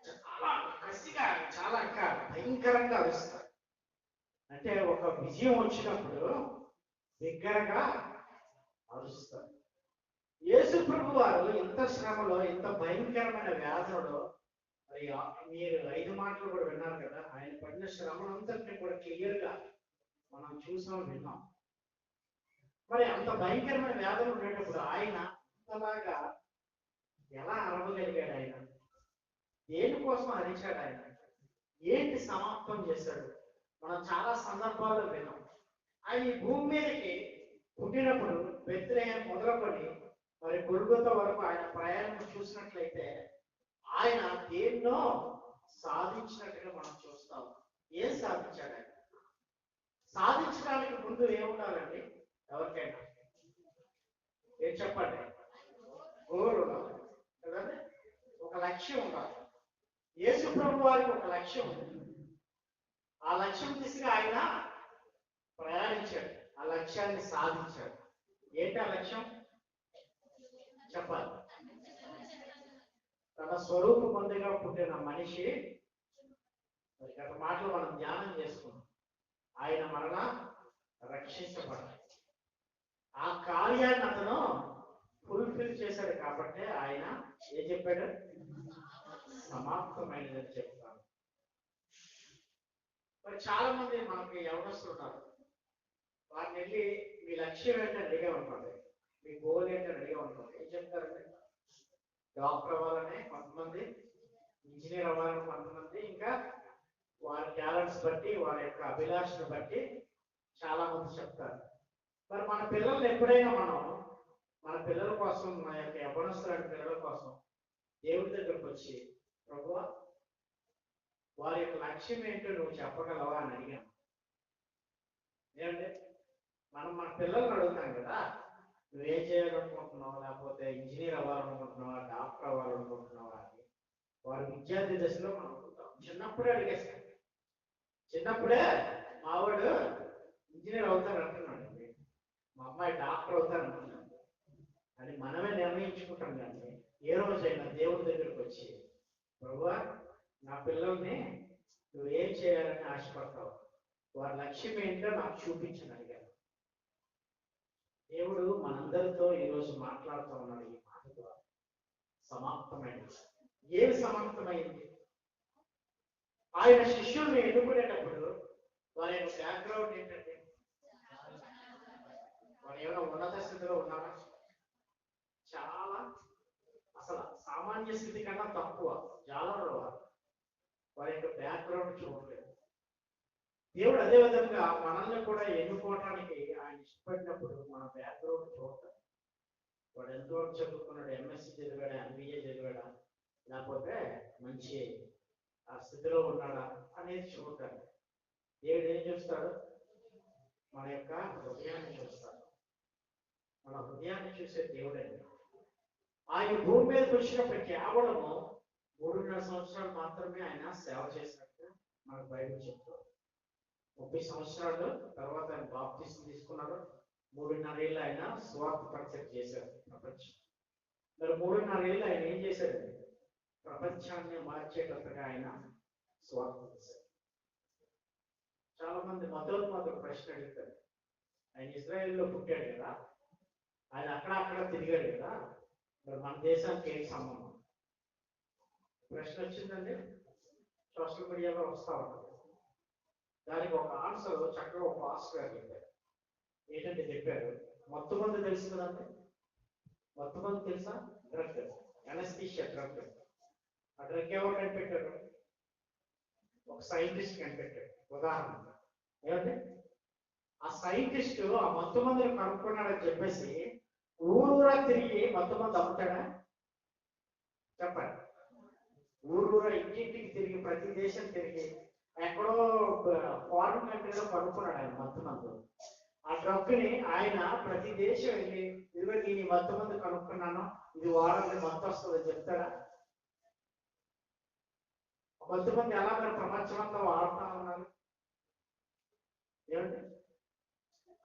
చాలా కసిగా, చాలా భయంకరంగా అరుస్తాడు. అంటే ఒక విజయం వచ్చినప్పుడు బిగ్గరగా అరుస్తాడు. యేసు ప్రభు వారు ఇంత శ్రమలో, ఇంత భయంకరమైన వ్యాధులలో, మరి మీరు 5 మాటలు కూడా విన్నారు కదా, ఆయన పడిన శ్రమలంతటినీ కూడా క్లియర్ గా మనం చూసాం, విన్నాం. మరి అంత భయంకరమైన వ్యాధులు ఉండేటప్పుడు ఆయన అంతలాగా ఎలా అరవగలిగాడు? ఆయన దేనికోసం అరిచాడు? ఆయన ఏంటి సమాప్తం చేశాడు? మనం చాలా సందర్భాల్లో విన్నాం. ఆయన ఈ భూమి మీదకి పుట్టినప్పుడు బెత్లెహేం మొదలుకొని మరి గొల్గొతా వరకు ఆయన ప్రయాణం చూసినట్లయితే ఆయన దేన్నో సాధించినట్టుగా మనం చూస్తాం. ఏం సాధించాడు ఆయన? సాధించడానికి ముందు ఏముండాలండి ఎవరికైనా? ఏం చెప్పండి? గోల్ ఉండాలి కదండి, ఒక లక్ష్యం ఉండాలి. యేసు ప్రభు వారికి ఒక లక్ష్యం ఉంది. ఆ లక్ష్యం దిశగా ఆయన ప్రయాణించాడు, ఆ లక్ష్యాన్ని సాధించాడు. ఏంటి ఆ లక్ష్యం? చెప్పాలి. తన స్వరూప పొందిగా పుట్టిన మనిషి, గత మాటలు మనం ధ్యానం చేసుకున్నాం, ఆయన మరలా రక్షించబడాలి. ఆ కార్యాన్ని అతను ఫుల్ఫిల్ చేశాడు కాబట్టి ఆయన ఏం చెప్పాడు? సమాప్తమైనదని చెప్తాను. మరి చాలా మంది మనకి యవనస్తులు ఉన్నారు, వారిని వెళ్ళి మీ లక్ష్యం ఏంటని అడిగా ఉంటుంది, మీ గోల్ ఏంటని అడిగా ఉంటుంది. ఏం చెప్తారండి? డాక్టర్ అవ్వాలని కొంతమంది, ఇంజనీర్ అవ్వాలని కొంతమంది, ఇంకా వారి టాలెంట్స్ బట్టి, వారి యొక్క అభిలాషను బట్టి చాలా మంది చెప్తారు. మరి మన పిల్లల్ని ఎప్పుడైనా మనం మన పిల్లల కోసం, మన యొక్క యవ్వనస్తులైన పిల్లల కోసం దేవుడి దగ్గరకు వచ్చి, ప్రభువా వారి యొక్క లక్ష్యం ఏంటో నువ్వు చెప్పగలవా అని అడిగాను. ఏమంటే మనం మన పిల్లల్ని అడుగుతాం కదా, నువ్వేం చేయాలనుకుంటున్నావు, లేకపోతే ఇంజనీర్ అవ్వాలనుకుంటున్నావా, డాక్టర్ అవ్వాలనుకుంటున్నావా అని. వారి విద్యార్థి దశలో మనం అడుగుతాం. చిన్నప్పుడే అడిగేస్తాం. చిన్నప్పుడే మావాడు ఇంజనీర్ అవుతారు అంటున్నాడు, మా అమ్మాయి డాక్టర్ అవుతారు అంటున్నాడు అని మనమే నిర్ణయించుకుంటాం. కానీ ఏ రోజైనా దేవుడి దగ్గరకు వచ్చి, ప్రభువా నా పిల్లల్ని నువ్వేం చేయాలని ఆశపడతావు, వారి లక్ష్యం ఏంటో నాకు చూపించని అడిగాను. దేవుడు మనందరితో ఈరోజు మాట్లాడుతూ ఉన్నాడు. ఈ మాట ద్వారా సమాప్తమైంది. ఏమి సమాప్తమైంది? ఆయన శిష్యుల్ని ఎన్నుకునేటప్పుడు వారి యొక్క బ్యాక్గ్రౌండ్ ఏంటంటే, వారు ఏమైనా ఉన్నత స్థితిలో ఉన్నారా? చాలా, అసలు సామాన్య స్థితి కన్నా తక్కువ జాలరులు వారు. వారి యొక్క బ్యాక్గ్రౌండ్ చూడలేదు. దేవుడు అదే విధంగా మనల్ని కూడా ఎన్నుకోవడానికి ఆయన ఇష్టపడినప్పుడు మన బ్యాక్గ్రౌండ్ చూడతాడు. వాడు ఎంతవరకు చదువుకున్నాడు, ఎంఎస్సీ చదివాడా, ఎంబీఏ చదివాడా, లేకపోతే మంచి ఆ స్థితిలో ఉన్నాడా అనేది చూడతాడు. దేవుడు ఏం చూస్తాడు? మన యొక్క హృదయాన్ని చూస్తాడు. మన హృదయాన్ని చూసే దేవుడే. ఆయన భూమి మీదకి వచ్చినప్పుడు కేవలము 3.5 సంవత్సరాలు మాత్రమే ఆయన సేవ చేసినట్టు మనకు బైబిల్ చెప్తారు. 30 సంవత్సరాలు తర్వాత ఆయన బాప్తిసం తీసుకున్నారు. 3.5 ఏళ్ళు ఆయన స్వార్థ పరిచయం చేశారు ప్రపంచం. మరి 3.5 ఏళ్ళు ఆయన ఏం చేశాడు? ప్రపంచాన్ని మార్చేటట్టుగా ఆయన స్వార్థ చేశారు. చాలా మంది మొదటి ప్రశ్న అడుగుతారు, ఆయన ఇజ్రాయెల్లో పుట్టాడు కదా, ఆయన అక్కడ తిరిగాడు కదా, మరి మన దేశానికి ఏం సంబంధం? ప్రశ్న వచ్చిందండి, సోషల్ మీడియాలో వస్తూ ఉంటుంది. దానికి ఒక ఆన్సర్ చక్కగా ఒక పాస్టర్ గారు చెప్పారు. ఏంటంటే చెప్పారు, మొత్తం మంది తెలుసు కదండి, మొత్తం మంది తెలుసా? Drug, anaesthesia drug. ఆ డ్రగ్ ఎవరు కనిపెట్టారు? ఒక సైంటిస్ట్ కనిపెట్టాడు. ఉదాహరణ ఏమంటే, ఆ సైంటిస్ట్ ఆ మొత్తం మందిని కనుక్కున్నాడని చెప్పేసి ఊరు ఊరూరా తిరిగి మంది అమ్ముతాడా? చెప్పండి. ఊరూరా ఇంటింటికి తిరిగి ప్రతి దేశం తిరిగి ఎక్కడో ఫారిన్ కంట్రీలో కనుక్కున్నాడు ఆయన మందు. ఆ డ్రగ్ని ఆయన ప్రతి దేశం వెళ్ళి ఇదిగో నేను ఈ మందు కనుక్కున్నాను, ఇది వాడాలని మత్తు వస్తుందని చెప్తాడా? మంది ఎలా మరి ప్రపంచమంతా వాడుతా ఉన్నారు? ఏమంటే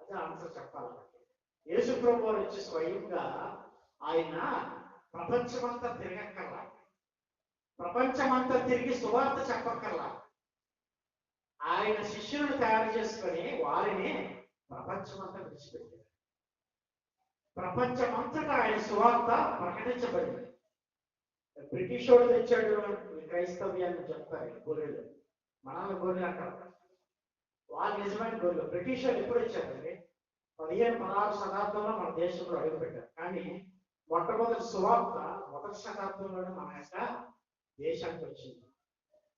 అదే ఆన్సర్ చెప్పాలి. యేసు ప్రభు వారు వచ్చి స్వయంగా ఆయన ప్రపంచమంతా తిరగక్కర్లా, ప్రపంచమంతా తిరిగి సువార్త చెప్పక్కర్లా. ఆయన శిష్యులను తయారు చేసుకొని వారిని ప్రపంచమంతా విడిచిపెట్టారు. ప్రపంచమంతటా ఆయన సువార్త ప్రకటించబడింది. బ్రిటిష్ వాడు తెచ్చాడు క్రైస్తవ్యాన్ని చెప్తారు గొర్రెలు, మనల్ని గొర్రెలు అంటారు, వాళ్ళు నిజమైన గొర్రెలు. బ్రిటిష్ వాళ్ళు ఎప్పుడు వచ్చారండి? 15-16 శతాబ్దంలో మన దేశంలో అడుగుపెట్టారు. కానీ మొట్టమొదటి సువార్త 1వ శతాబ్దంలోనే మన యొక్క దేశానికి వచ్చింది,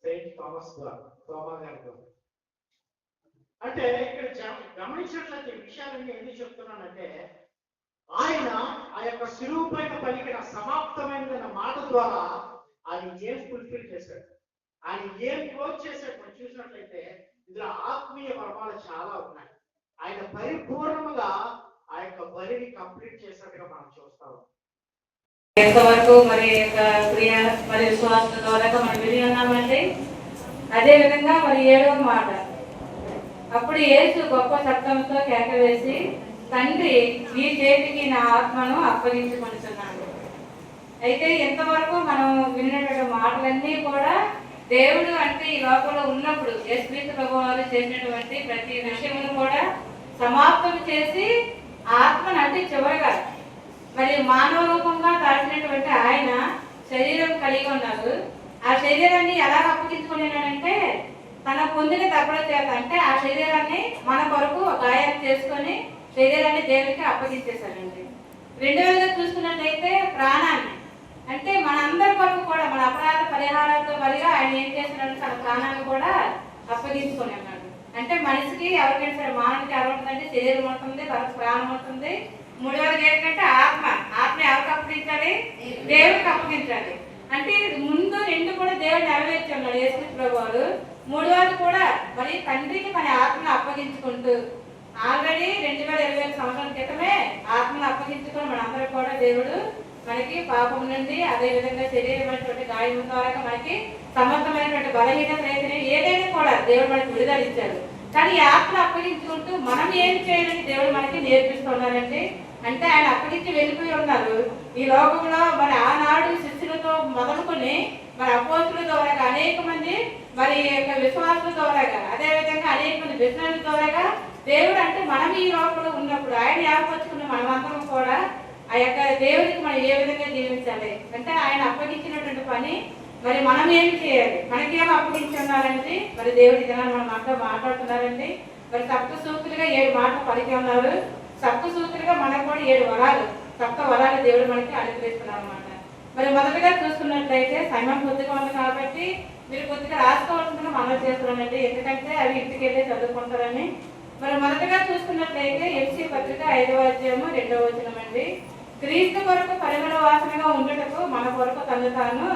సెయింట్ థామస్ ద్వారా, తోమా గారి ద్వారా. అంటే ఇక్కడ గమనించినట్లయితే విషయాలన్నీ ఎందుకు చెప్తున్నానంటే, ఆయన ఆ యొక్క శిలువ పైన పలికిన సమాప్తమైన మాట ద్వారా ఆయన ఏం ఫుల్ఫిల్ చేశాడు, ఆయన ఏం క్లోజ్ చేశాడు మనం చూసినట్లయితే ఇందులో ఆత్మీయ మర్మాలు చాలా ఉన్నాయి. ఆయన పరిపూర్ణంగా ఆ యొక్క బలిని కంప్లీట్ చేసినట్టుగా మనం చూస్తాం. ఎంతవరకు మరి యొక్క క్రియ మరి విశ్వాసం ద్వారా మనం విని ఉన్నామండి. అదే విధంగా మరి 7వ మాట, అప్పుడు యేసు గొప్ప శబ్దంతో కేక వేసి, తండ్రి నీ చేతికి నా ఆత్మను అప్పగించుకొనుచున్నాను. అయితే ఇంతవరకు మనం విన్నటువంటి మాటలన్నీ కూడా దేవుడు అంటే ఈ లోకంలో ఉన్నప్పుడు యేసుక్రీస్తు ప్రభువారు చేసినటువంటి ప్రతి విషయమును కూడా సమాప్తం చేసి ఆత్మను అంటే చివరిగా మరి మానవ రూపంగా దాచినటువంటి ఆయన శరీరం కలిగి ఉన్నారు. ఆ శరీరాన్ని ఎలా అప్పగించుకున్నాడంటే తన పొందిన దెబ్బల చేత, అంటే ఆ శరీరాన్ని మన కొరకు గాయాలు చేసుకొని శరీరాన్ని దేవునికి అప్పగించేశారండి. 2వదిగా చూసుకున్నట్లయితే ప్రాణాన్ని, అంటే మనందరి కొరకు కూడా మన అపరాధ పరిహారాలతో బలిగా ఆయన ఏం చేస్తున్నాడు, తన ప్రాణాన్ని కూడా అప్పగించుకొని ఉన్నాడు. అంటే మనిషికి ఎవరికైనా సరే, మానవుడికి ఎవరు ఉంటుందంటే శరీరం ఉంటుంది, తనకు ప్రాణం ఉంటుంది. 3వది ఏంటంటే ఆత్మ ఎవరికి అప్పగించాలి? దేవుడికి అప్పగించాలి. అంటే ముందు 2 కూడా దేవుడు నెరవేర్చి ఉన్నాడు యేసుక్రీస్తు ప్రభువారు. 3వది కూడా మరి తండ్రికి మన ఆత్మను అప్పగించుకుంటూ ఆల్రెడీ 2025 సంవత్సరాల క్రితమే ఆత్మను అప్పగించుకొని మనందరూ కూడా దేవుడు మనకి పాపం నుండి, అదే విధంగా శరీరమైనటువంటి గాయం ద్వారా మనకి సమర్థమైనటువంటి బలహీనత ఏదైనా కూడా దేవుడు మనకి విడుదల ఇచ్చాడు. కానీ ఈ ఆత్మను అప్పగించుకుంటూ మనం ఏం చేయాలని దేవుడు మనకి నేర్పిస్తున్నారండి. అంటే ఆయన అప్పగించి వెళ్ళిపోయి ఉన్నారు ఈ లోకంలో. మరి ఆనాడు శిష్యులతో మొదలుకొని మరి అపోస్తుల ద్వారా అనేక మంది మరి విశ్వాసుల ద్వారాగా, అదే విధంగా అనేక మంది బిజినెస్ ద్వారాగా దేవుడు అంటే మనం ఈ లోకంలో ఉన్నప్పుడు ఆయన ఏర్పరచుకున్న మనమందరం కూడా ఆ యొక్క దేవుడికి మనం ఏ విధంగా జీవించాలి అంటే ఆయన అప్పగించినటువంటి పని మరి మనం ఏం చేయాలి, మనకేమో అప్పగించి ఉన్నారండి. మరి దేవుడి జనాలు మనం అంతా మాట్లాడుతున్నారండి. మరి సప్త సూత్రులుగా 7 మాటలు పలికి ఉన్నారు. సప్త సూత్రులుగా మనకు కూడా 7 వరాలు, సప్త వరాలు దేవుడు మనకి అనుగ్రహిస్తున్నారు అన్నమాట. మరి మొదటగా చూసుకున్నట్లయితే సమయం కొద్దిగా ఉంది కాబట్టి మీరు కొద్దిగా రాసుకోవాల్సిందిగా మనం చేస్తున్నానండి, ఎందుకంటే అవి ఇంటికి వెళ్ళి చదువుకుంటారని. మరి మొదటగా చూసుకున్నట్లయితే ఎఫ్సీ పత్రిక 5వ అధ్యాయము 2వ వచనం అండి. క్రీస్తు కొరకు పరిమళ వాసనగా ఉండటకు మన కొరకు తను తాను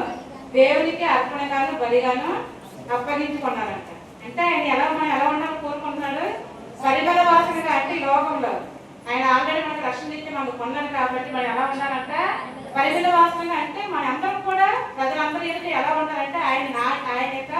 దేవునికి అర్పణగాను బలిగాను అప్పగించుకున్నారంట. అంటే ఆయన మనం ఎలా ఉండాలని కోరుకుంటున్నాడు? పరిమళ వాసనగా. అంటే ఈ లోకంలో ఆయన ఆల్రెడీ మనకు రక్షణ ఇచ్చి మనకు కొన్నాడు కాబట్టి మనం ఎలా ఉండాలంట? పరిమళ వాసనగా. అంటే మన అందరం కూడా ప్రజలందరూ ఎలా ఉండాలంటే ఆయన యొక్క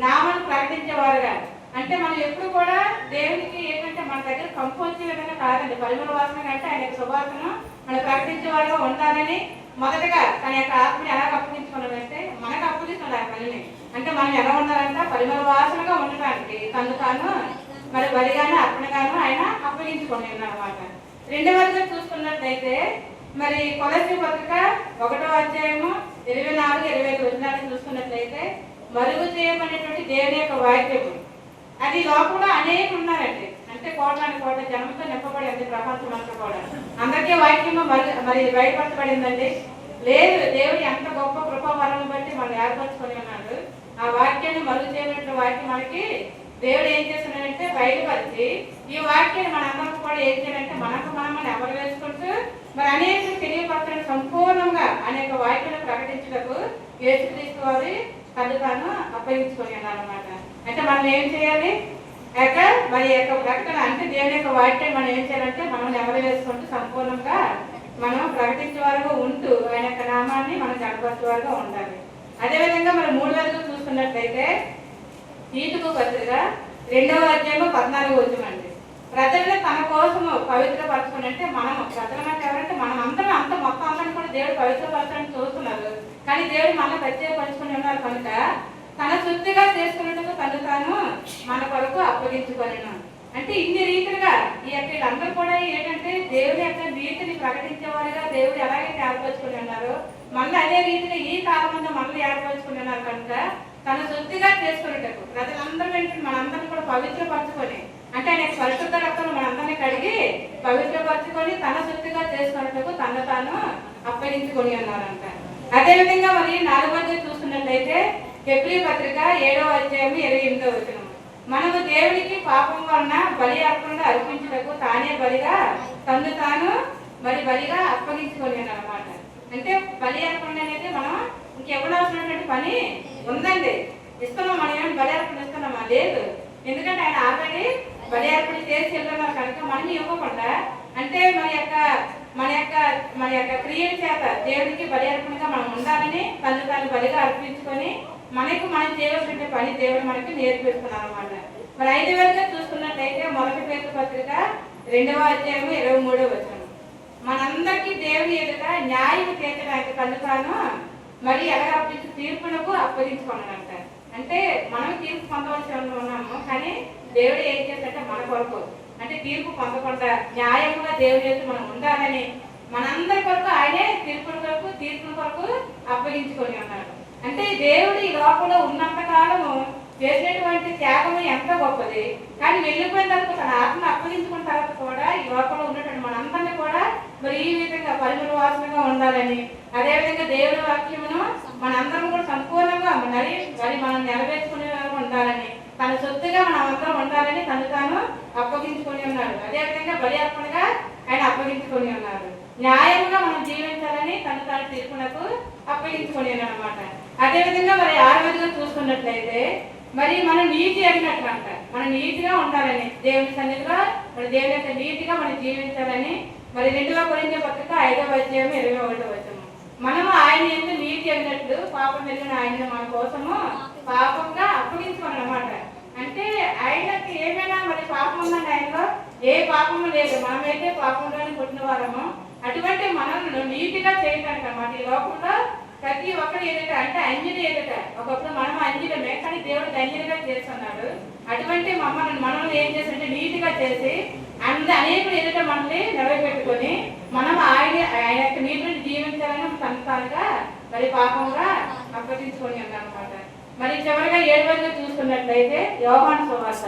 నామాన్ని ప్రకటించేవారుగా. అంటే మనం ఎప్పుడు కూడా దేవునికి ఏంటంటే మన దగ్గర కంపు వచ్చే విధంగా కాదండి. పరిమళ వాసన అంటే ఆయన యొక్క సువాసన మనం ప్రకటించే వారుగా ఉండాలని మొదటగా తన యొక్క ఆత్మని ఎలా అప్పగించుకున్నాడంటే మనకు అప్పగిస్తున్నాడు ఆ పనిని. అంటే మనం ఎలా ఉండాలంట? పరిమళ వాసనగా ఉండటానికి తను తాను మరి బలిగాను అర్పణగాను ఆయన అప్పగించుకొని అన్నమాట. 2వదిగా చూసుకున్నట్లయితే మరి కొలస్సీ పత్రిక 1వ అధ్యాయము 24-25 వచనాలు చూసుకున్నట్లయితే మరుగు చేయమనేటువంటి దేవుని యొక్క వాక్యము అది లోపల అనేక ఉన్నారండి. అంటే కోట్ల జన్మతో నింపబడింది ప్రపంచం అంతా కూడా. అందరికీ వాక్యము మరి బయటపరచబడిందండి. లేదు, దేవుడు ఎంత గొప్ప కృపావరం బట్టి మనం ఏర్పరచుకొని ఉన్నాడు. ఆ వాక్యాన్ని మరుగు చేయనటువంటి వాక్యం మనకి దేవుడు ఏం చేస్తున్నాడంటే బయలుపరిచి ఈ వాక్యాన్ని మనందరం కూడా ఏం చేయాలంటే మనకు మనం ఎవరు వేసుకుంటూ మరి అనేక తెలియపరచడం సంపూర్ణంగా అనేక వాక్యాలు ప్రకటించటకు యేసుక్రీస్తు వారి తను తాను అప్పగించుకొని అన్నమాట. అంటే మనం ఏం చేయాలి మరి యొక్క ప్రకటన అంటే దేవుని యొక్క వాక్యాన్ని మనం ఏం చేయాలంటే మనం ఎవరు వేసుకుంటూ సంపూర్ణంగా మనం ప్రకటించే వారుగా ఉంటూ ఆయన యొక్క నామాన్ని మనం కనపరిచే వారుగా ఉండాలి. అదేవిధంగా మనం 3వదిగా చూసుకున్నట్లయితే తీతుకు పత్రిక 2వ అధ్యాయం 14వ వచనం. ప్రజలను తన కోసము పవిత్రపరచుకుని అంటే మనము ప్రజలమంటే ఎవరంటే మనం అందరం అంత మొత్తం అందరిని కూడా దేవుడు పవిత్రపరచడానికి చూస్తున్నారు. కానీ దేవుడు మనల్ని ప్రత్యేకపరుచుకుని ఉన్నారు కనుక తన శుద్ధిగా చేసుకున్నట్టుగా తను తాను మన కొరకు అప్పగించుకొనెను. అంటే ఇన్ని రీతిగా ఈ యొక్క వీళ్ళందరూ కూడా ఏంటంటే దేవుడి యొక్క నీతిని ప్రకటించేవారుగా దేవుడు ఎలాగైతే ఏర్పరచుకుని ఉన్నారో మళ్ళీ అదే రీతిగా ఈ కాలంలో మళ్ళీ ఏర్పరచుకుని ఉన్నారు కనుక తన శుద్ధిగా చేసుకునేటప్పుడు ప్రజలందరూ ఏంటంటే మనందరినీ కూడా పవిత్రపరచుకొని అంటే ఆయన పరిశుద్ధ రక్తంలో మనందరినీ కడిగి పవిత్రపరచుకొని తన శుద్ధిగా చేసుకున్నట్టుకు తను తాను అప్పగించుకొని ఉన్నారంట. అదేవిధంగా మరి 4వది చూస్తున్నట్లయితే హెబ్రీ పత్రిక 7వ అధ్యాయం 28వ వచనం. మనము దేవునికి పాపం వలన బలి అర్పణగా అర్పించుటకు తానే బలిగా తను తాను మరి బలిగా అప్పగించుకొని అన్నమాట. అంటే బలి అర్పణ అనేది మనం ఇంకెవ్వనవసరమైనటువంటి పని ఉందండి. ఇస్తున్నాం, మనం ఏమైనా బలి అర్పణ ఇస్తున్నామా? లేదు. ఎందుకంటే ఆయన ఆల్రెడీ బలి అర్పణ చేసి వెళ్తున్నారు కనుక మనం ఇవ్వకుండా అంటే మన యొక్క క్రియల చేత దేవుడికి బలి అర్పణగా మనం ఉండాలని తను తాను బలిగా అర్పించుకొని మనం చేయవలసిన పని దేవుడు మనకి నేర్పిస్తున్నారు అన్నమాట. మరి 5వదిగా చూసుకున్నట్లయితే 1 పేతురు పత్రిక 2వ అధ్యాయం 23వ వచనం. మనందరికీ దేవుని ఎదుట న్యాయం తీర్చడానికి తను తాను మరి ఎలా అప్పగించి తీర్పునకు అప్పగించుకున్నాడంట. అంటే మనం తీర్పు పొందవలసి ఉన్నాము, కానీ దేవుడు ఏం చేస్తాడంటే మన కొరకు అంటే తీర్పు పొందకుండా న్యాయంగా దేవుడి ఎదుట మనం ఉండాలని మనందరి కొరకు ఆయనే తీర్పుల కొరకు అప్పగించుకొని ఉన్నాడు. అంటే దేవుడు ఈ లోకంలో ఉన్నంత కాలము చేసినటువంటి త్యాగం ఎంతో గొప్పది. కానీ వెళ్ళిపోయిన తర్వాత తన ఆత్మను అప్పగించుకున్న తర్వాత కూడా ఈ లోకంలో ఉన్నటువంటి మనందరినీ కూడా మరి ఈ విధంగా పరిమళ వాసనగా ఉండాలని అదేవిధంగా దేవుడి వాక్యమును మనందరం కూడా సంపూర్ణంగా మరి మనం నెరవేర్చుకునే ఉండాలని తన సొత్తుగా మనం అందరం ఉండాలని తను తాను అప్పగించుకొని ఉన్నాడు. అదేవిధంగా బలి అర్పణగా ఆయన అప్పగించుకొని ఉన్నారు. న్యాయంగా మనం జీవించాలని తను తాను తీర్పునకు అప్పగించుకొని ఉన్నాడు అనమాట. అదేవిధంగా మరి 6వదిగా చూసుకున్నట్లయితే మరి మనం నీతి అడిగినట్లు అంట మనం నీతిగా ఉండాలని దేవుని సన్నిధిలో మరి దేవుని యొక్క నీతిగా మనం జీవించాలని మరి 2వ కొరింథీ పత్రిక 5వ అధ్యాయం 21వ వచనం. మనము ఆయన యొక్క నీతి అడిగినట్లు పాపం వెళ్ళిన ఆయన మన కోసము పాపంగా అప్పగించుకోను అనమాట. అంటే ఆయనకి ఏమైనా మరి పాపం ఉందండి, ఆయనలో ఏ పాపము లేదు. మనమైతే పాపంలోనే పుట్టిన వారము. అటువంటి మనల్ని నీతిగా చేయడానికి అన్నమాట. ఈ లోకంలో ప్రతి ఒక్కరు ఏదైతే అంటే అంజలి ఏదైతే ఒకప్పుడు మనం అంజలమే, కానీ దేవుడు అంజలిగా చేస్తున్నాడు. అటువంటి మనల్ని ఏం చేస్తుంటే నీతిగా చేసి అనేకులు ఏదైతే మనల్ని నిలబెట్టుకొని మనం ఆయన యొక్క నీతిని జీవించాలని సంతాలుగా మరి పాపంగా అప్పగించుకొని ఉన్నారనమాట. మరి చివరిగా 7వదిగా చూసుకున్నట్లయితే యోహాను సువార్త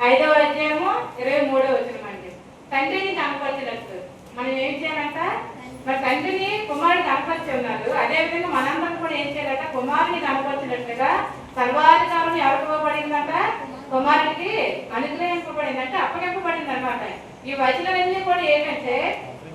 5వ అధ్యాయము 23వ వచనం అండి. తండ్రిని కనపరిచినట్టు మనం ఏం చేయాలంట మరి తండ్రిని కుమారుడు కనపరిచి ఉన్నారు. అదేవిధంగా మనందరం కూడా ఏం చేయాలంట కుమారుని కనపరిచినట్టుగా సర్వాధికారం ఎవరికి ఇవ్వబడిందంట? కుమారుడికి అనుగ్రహింపబడింది, అంటే అప్పగింపబడింది అనమాట. ఈ వచనాలన్నీ కూడా ఏంటంటే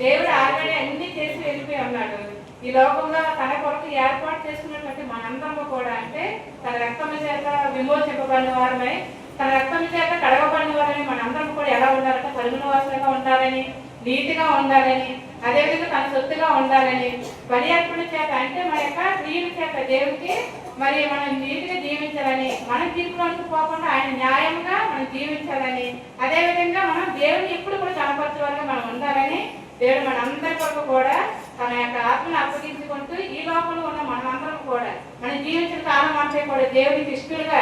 దేవుడు ఆల్రెడీ అన్ని చేసి వెళ్ళిపోయి ఉన్నాడు. ఈ లోకంలో తన కొరకు ఏర్పాటు చేసుకున్నటువంటి మనందరము కూడా అంటే తన రక్తం చేత విమోచింపబడిన వారమై తన రక్తం చేత కడగబడిన వారని మనందరం కూడా ఎలా ఉండాలంటే పరిమళ వాసనగా ఉండాలని నీతిగా ఉండాలని అదేవిధంగా తన సొత్తుగా ఉండాలని బలి అర్పణ చేత అంటే మన యొక్క క్రియల చేత దేవుడికి మరి మనం నీతిగా జీవించాలని మన తీర్పులోకి పోకుండా ఆయన న్యాయంగా మనం జీవించాలని అదేవిధంగా మనం దేవుని ఎప్పుడు కూడా కనపరిచే వారుగా మనం ఉండాలని దేవుడు మన అందరి కొరకు కూడా తన యొక్క ఆత్మను అప్పగించుకుంటూ ఈ లోపల ఉన్న మనందరం కూడా మనం జీవించిన కాలం అంతా కూడా దేవుడికి ఇష్టలుగా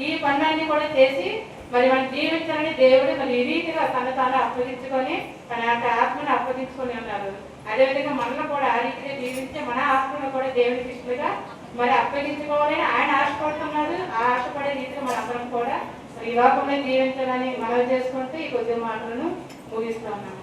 ఈ పనులన్నీ కూడా చేసి మరి మనం జీవించాలని దేవుడు మరి ఈ రీతిగా తన తాను అప్పగించుకొని తన యొక్క ఆత్మను అప్పగించుకొని ఉన్నారు. అదేవిధంగా మనలో కూడా ఆ రీతిగా జీవించి మన ఆత్మను కూడా దేవుడికి ఇష్టలుగా మరి అప్పగించుకోవాలని ఆయన ఆశపడుతున్నాడు. ఆ ఆశపడే రీతిగా మనందరం కూడా మరి ఈ లోకంలో జీవించాలని మనం చేసుకుంటూ ఈ కొద్ది మాటలను ముగిస్తున్నాము.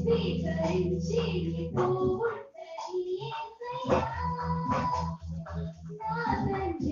స్వీకరించి నీతో ఉండని యేసయ్యా. నా తండ్రి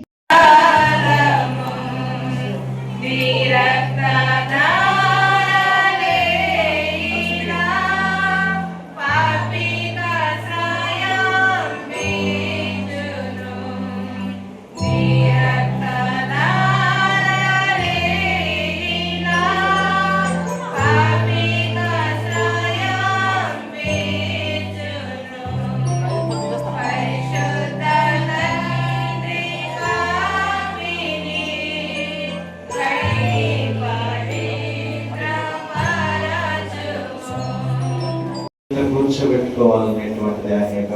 కూర్చోబెట్టుకోవాలనేటువంటి ఆయన యొక్క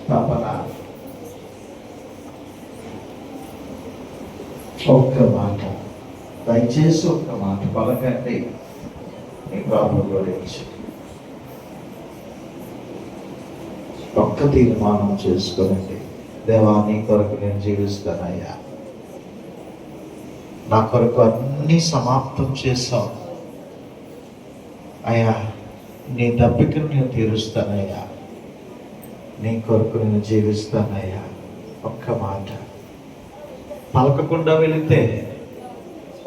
తపన. ఒక్క మాట దయచేసి ఒక్క మాట పలకండి. మీ ప్రాబ్లంలో లేచి ఒక్క తీర్మానం చేసుకోనండి. దేవా, నీ కొరకు నేను జీవిస్తానయ్యా. నా కొరకు అన్ని సమాప్తం చేశావు అయ్యా. నీ దప్పికను నేను తీరుస్తానయ్యా. నీ కొరకు నేను జీవిస్తానయ్యా. ఒక్క మాట పలకకుండా వెళితే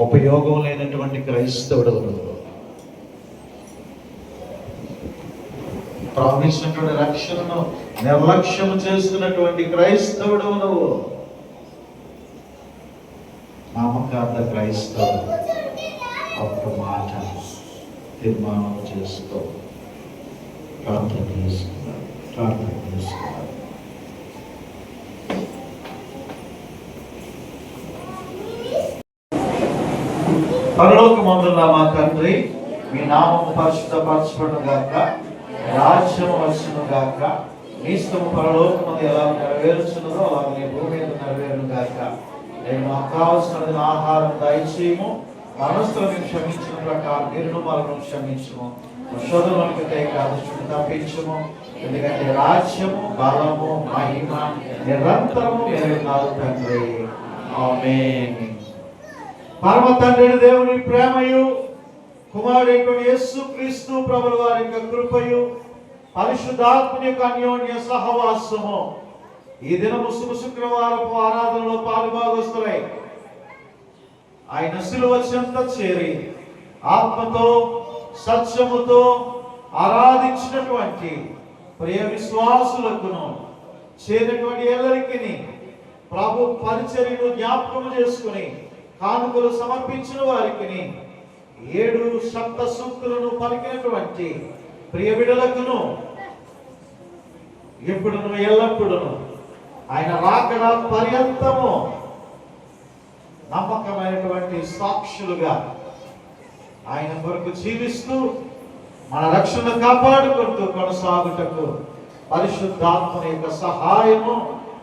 ఉపయోగం లేనటువంటి క్రైస్తవుడు నువ్వు. ప్రామిసినటువంటి రక్షణను నిర్లక్ష్యం చేస్తున్నటువంటి క్రైస్తవుడు నువ్వు. నామకార్థ క్రైస్తవుడు. ఒక్క మాట తీర్మానం చేసుకో. ప్రార్థన చేసుకున్నారు. పరలోకమందున్న మా తండ్రి, మీ నామము పరిశుద్ధపరచబడును గాక, రాజ్యము వచ్చును గాక, మీ ఇష్టము పరలోకమందు ఎలా నెరవేరుచున్నదో అలా మీ భూమి మీద నెరవేరును గాక. నేను మాకు కావలసిన ఆహారం దయచేయము. మనస్సులను క్షమించిన ప్రకారం మీరు మనను క్షమించము. శోధనలకు దుష్టుని తప్పించము. ఎందుకంటే రాజ్యము, బలము, మహిమ నిరంతరము మీరు కాదు తండ్రి. ఆమేన్. పరమ తండ్రి దేవుని ప్రేమయు, కుమారుడు యేసుక్రీస్తు ప్రభుల వారి యొక్క కృపయు, పరిశుద్ధాత్మని యొక్క అన్యోన్య సహవాసము ఈ దినము శుక్రవారపు ఆరాధనలో పాలుభాగస్తులై ఆయన శిలువ చెంత చేరి ఆత్మతో సత్యముతో ఆరాధించినటువంటి ప్రియ విశ్వాసులకును చేరినటువంటి ಎಲ್ಲರಿకీ ప్రభు పరిచర్యను జ్ఞాపకం చేసుకుని కానుకలు సమర్పించిన వారికి 7 సప్త సూక్తులను పలికినటువంటి ప్రియ బిడ్డలకును ఎప్పుడును ఎల్లప్పుడును ఆయన రాకడ పర్యంతము నమ్మకమైనటువంటి సాక్షులుగా ఆయన కొరకు జీవిస్తూ మన రక్షణ కాపాడుకుంటూ కొనసాగుటకు పరిశుద్ధాత్మ యొక్క సహాయము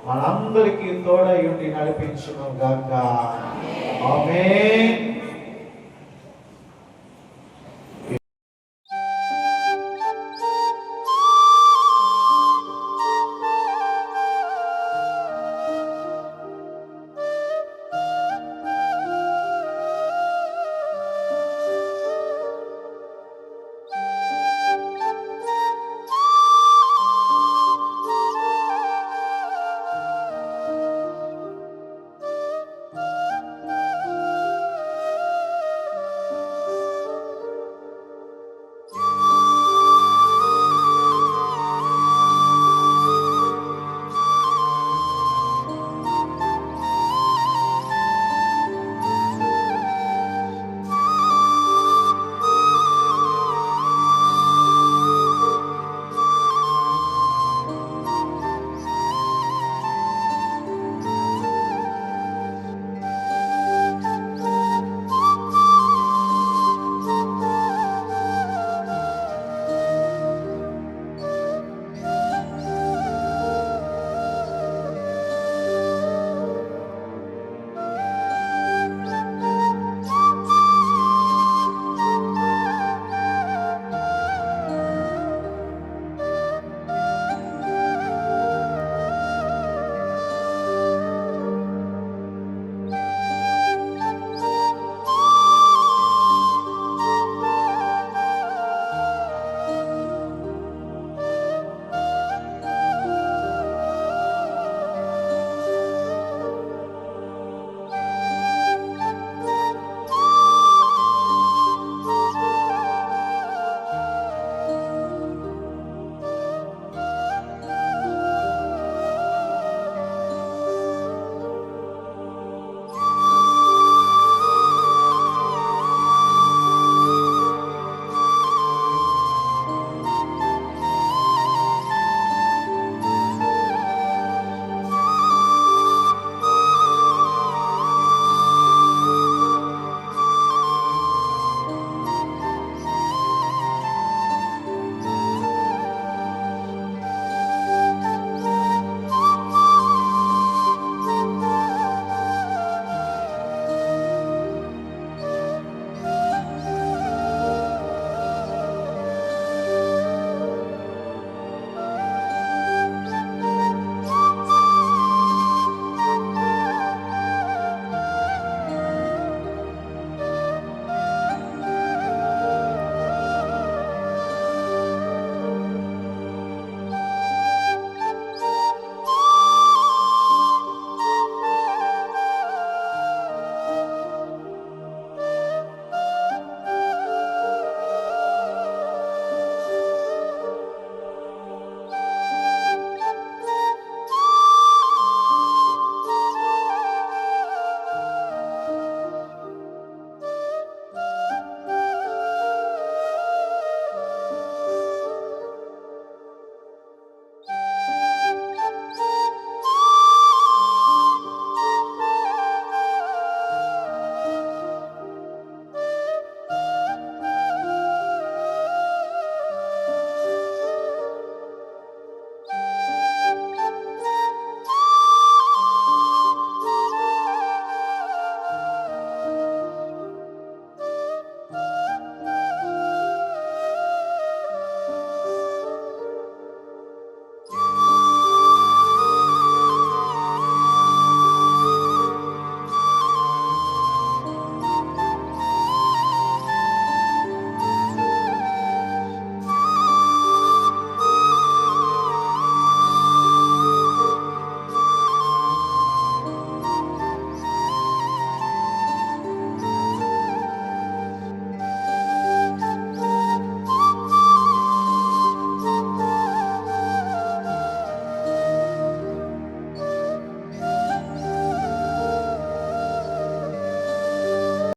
మనందరికీ తోడై ఉండి నడిపించును గాక. ఆమేన్.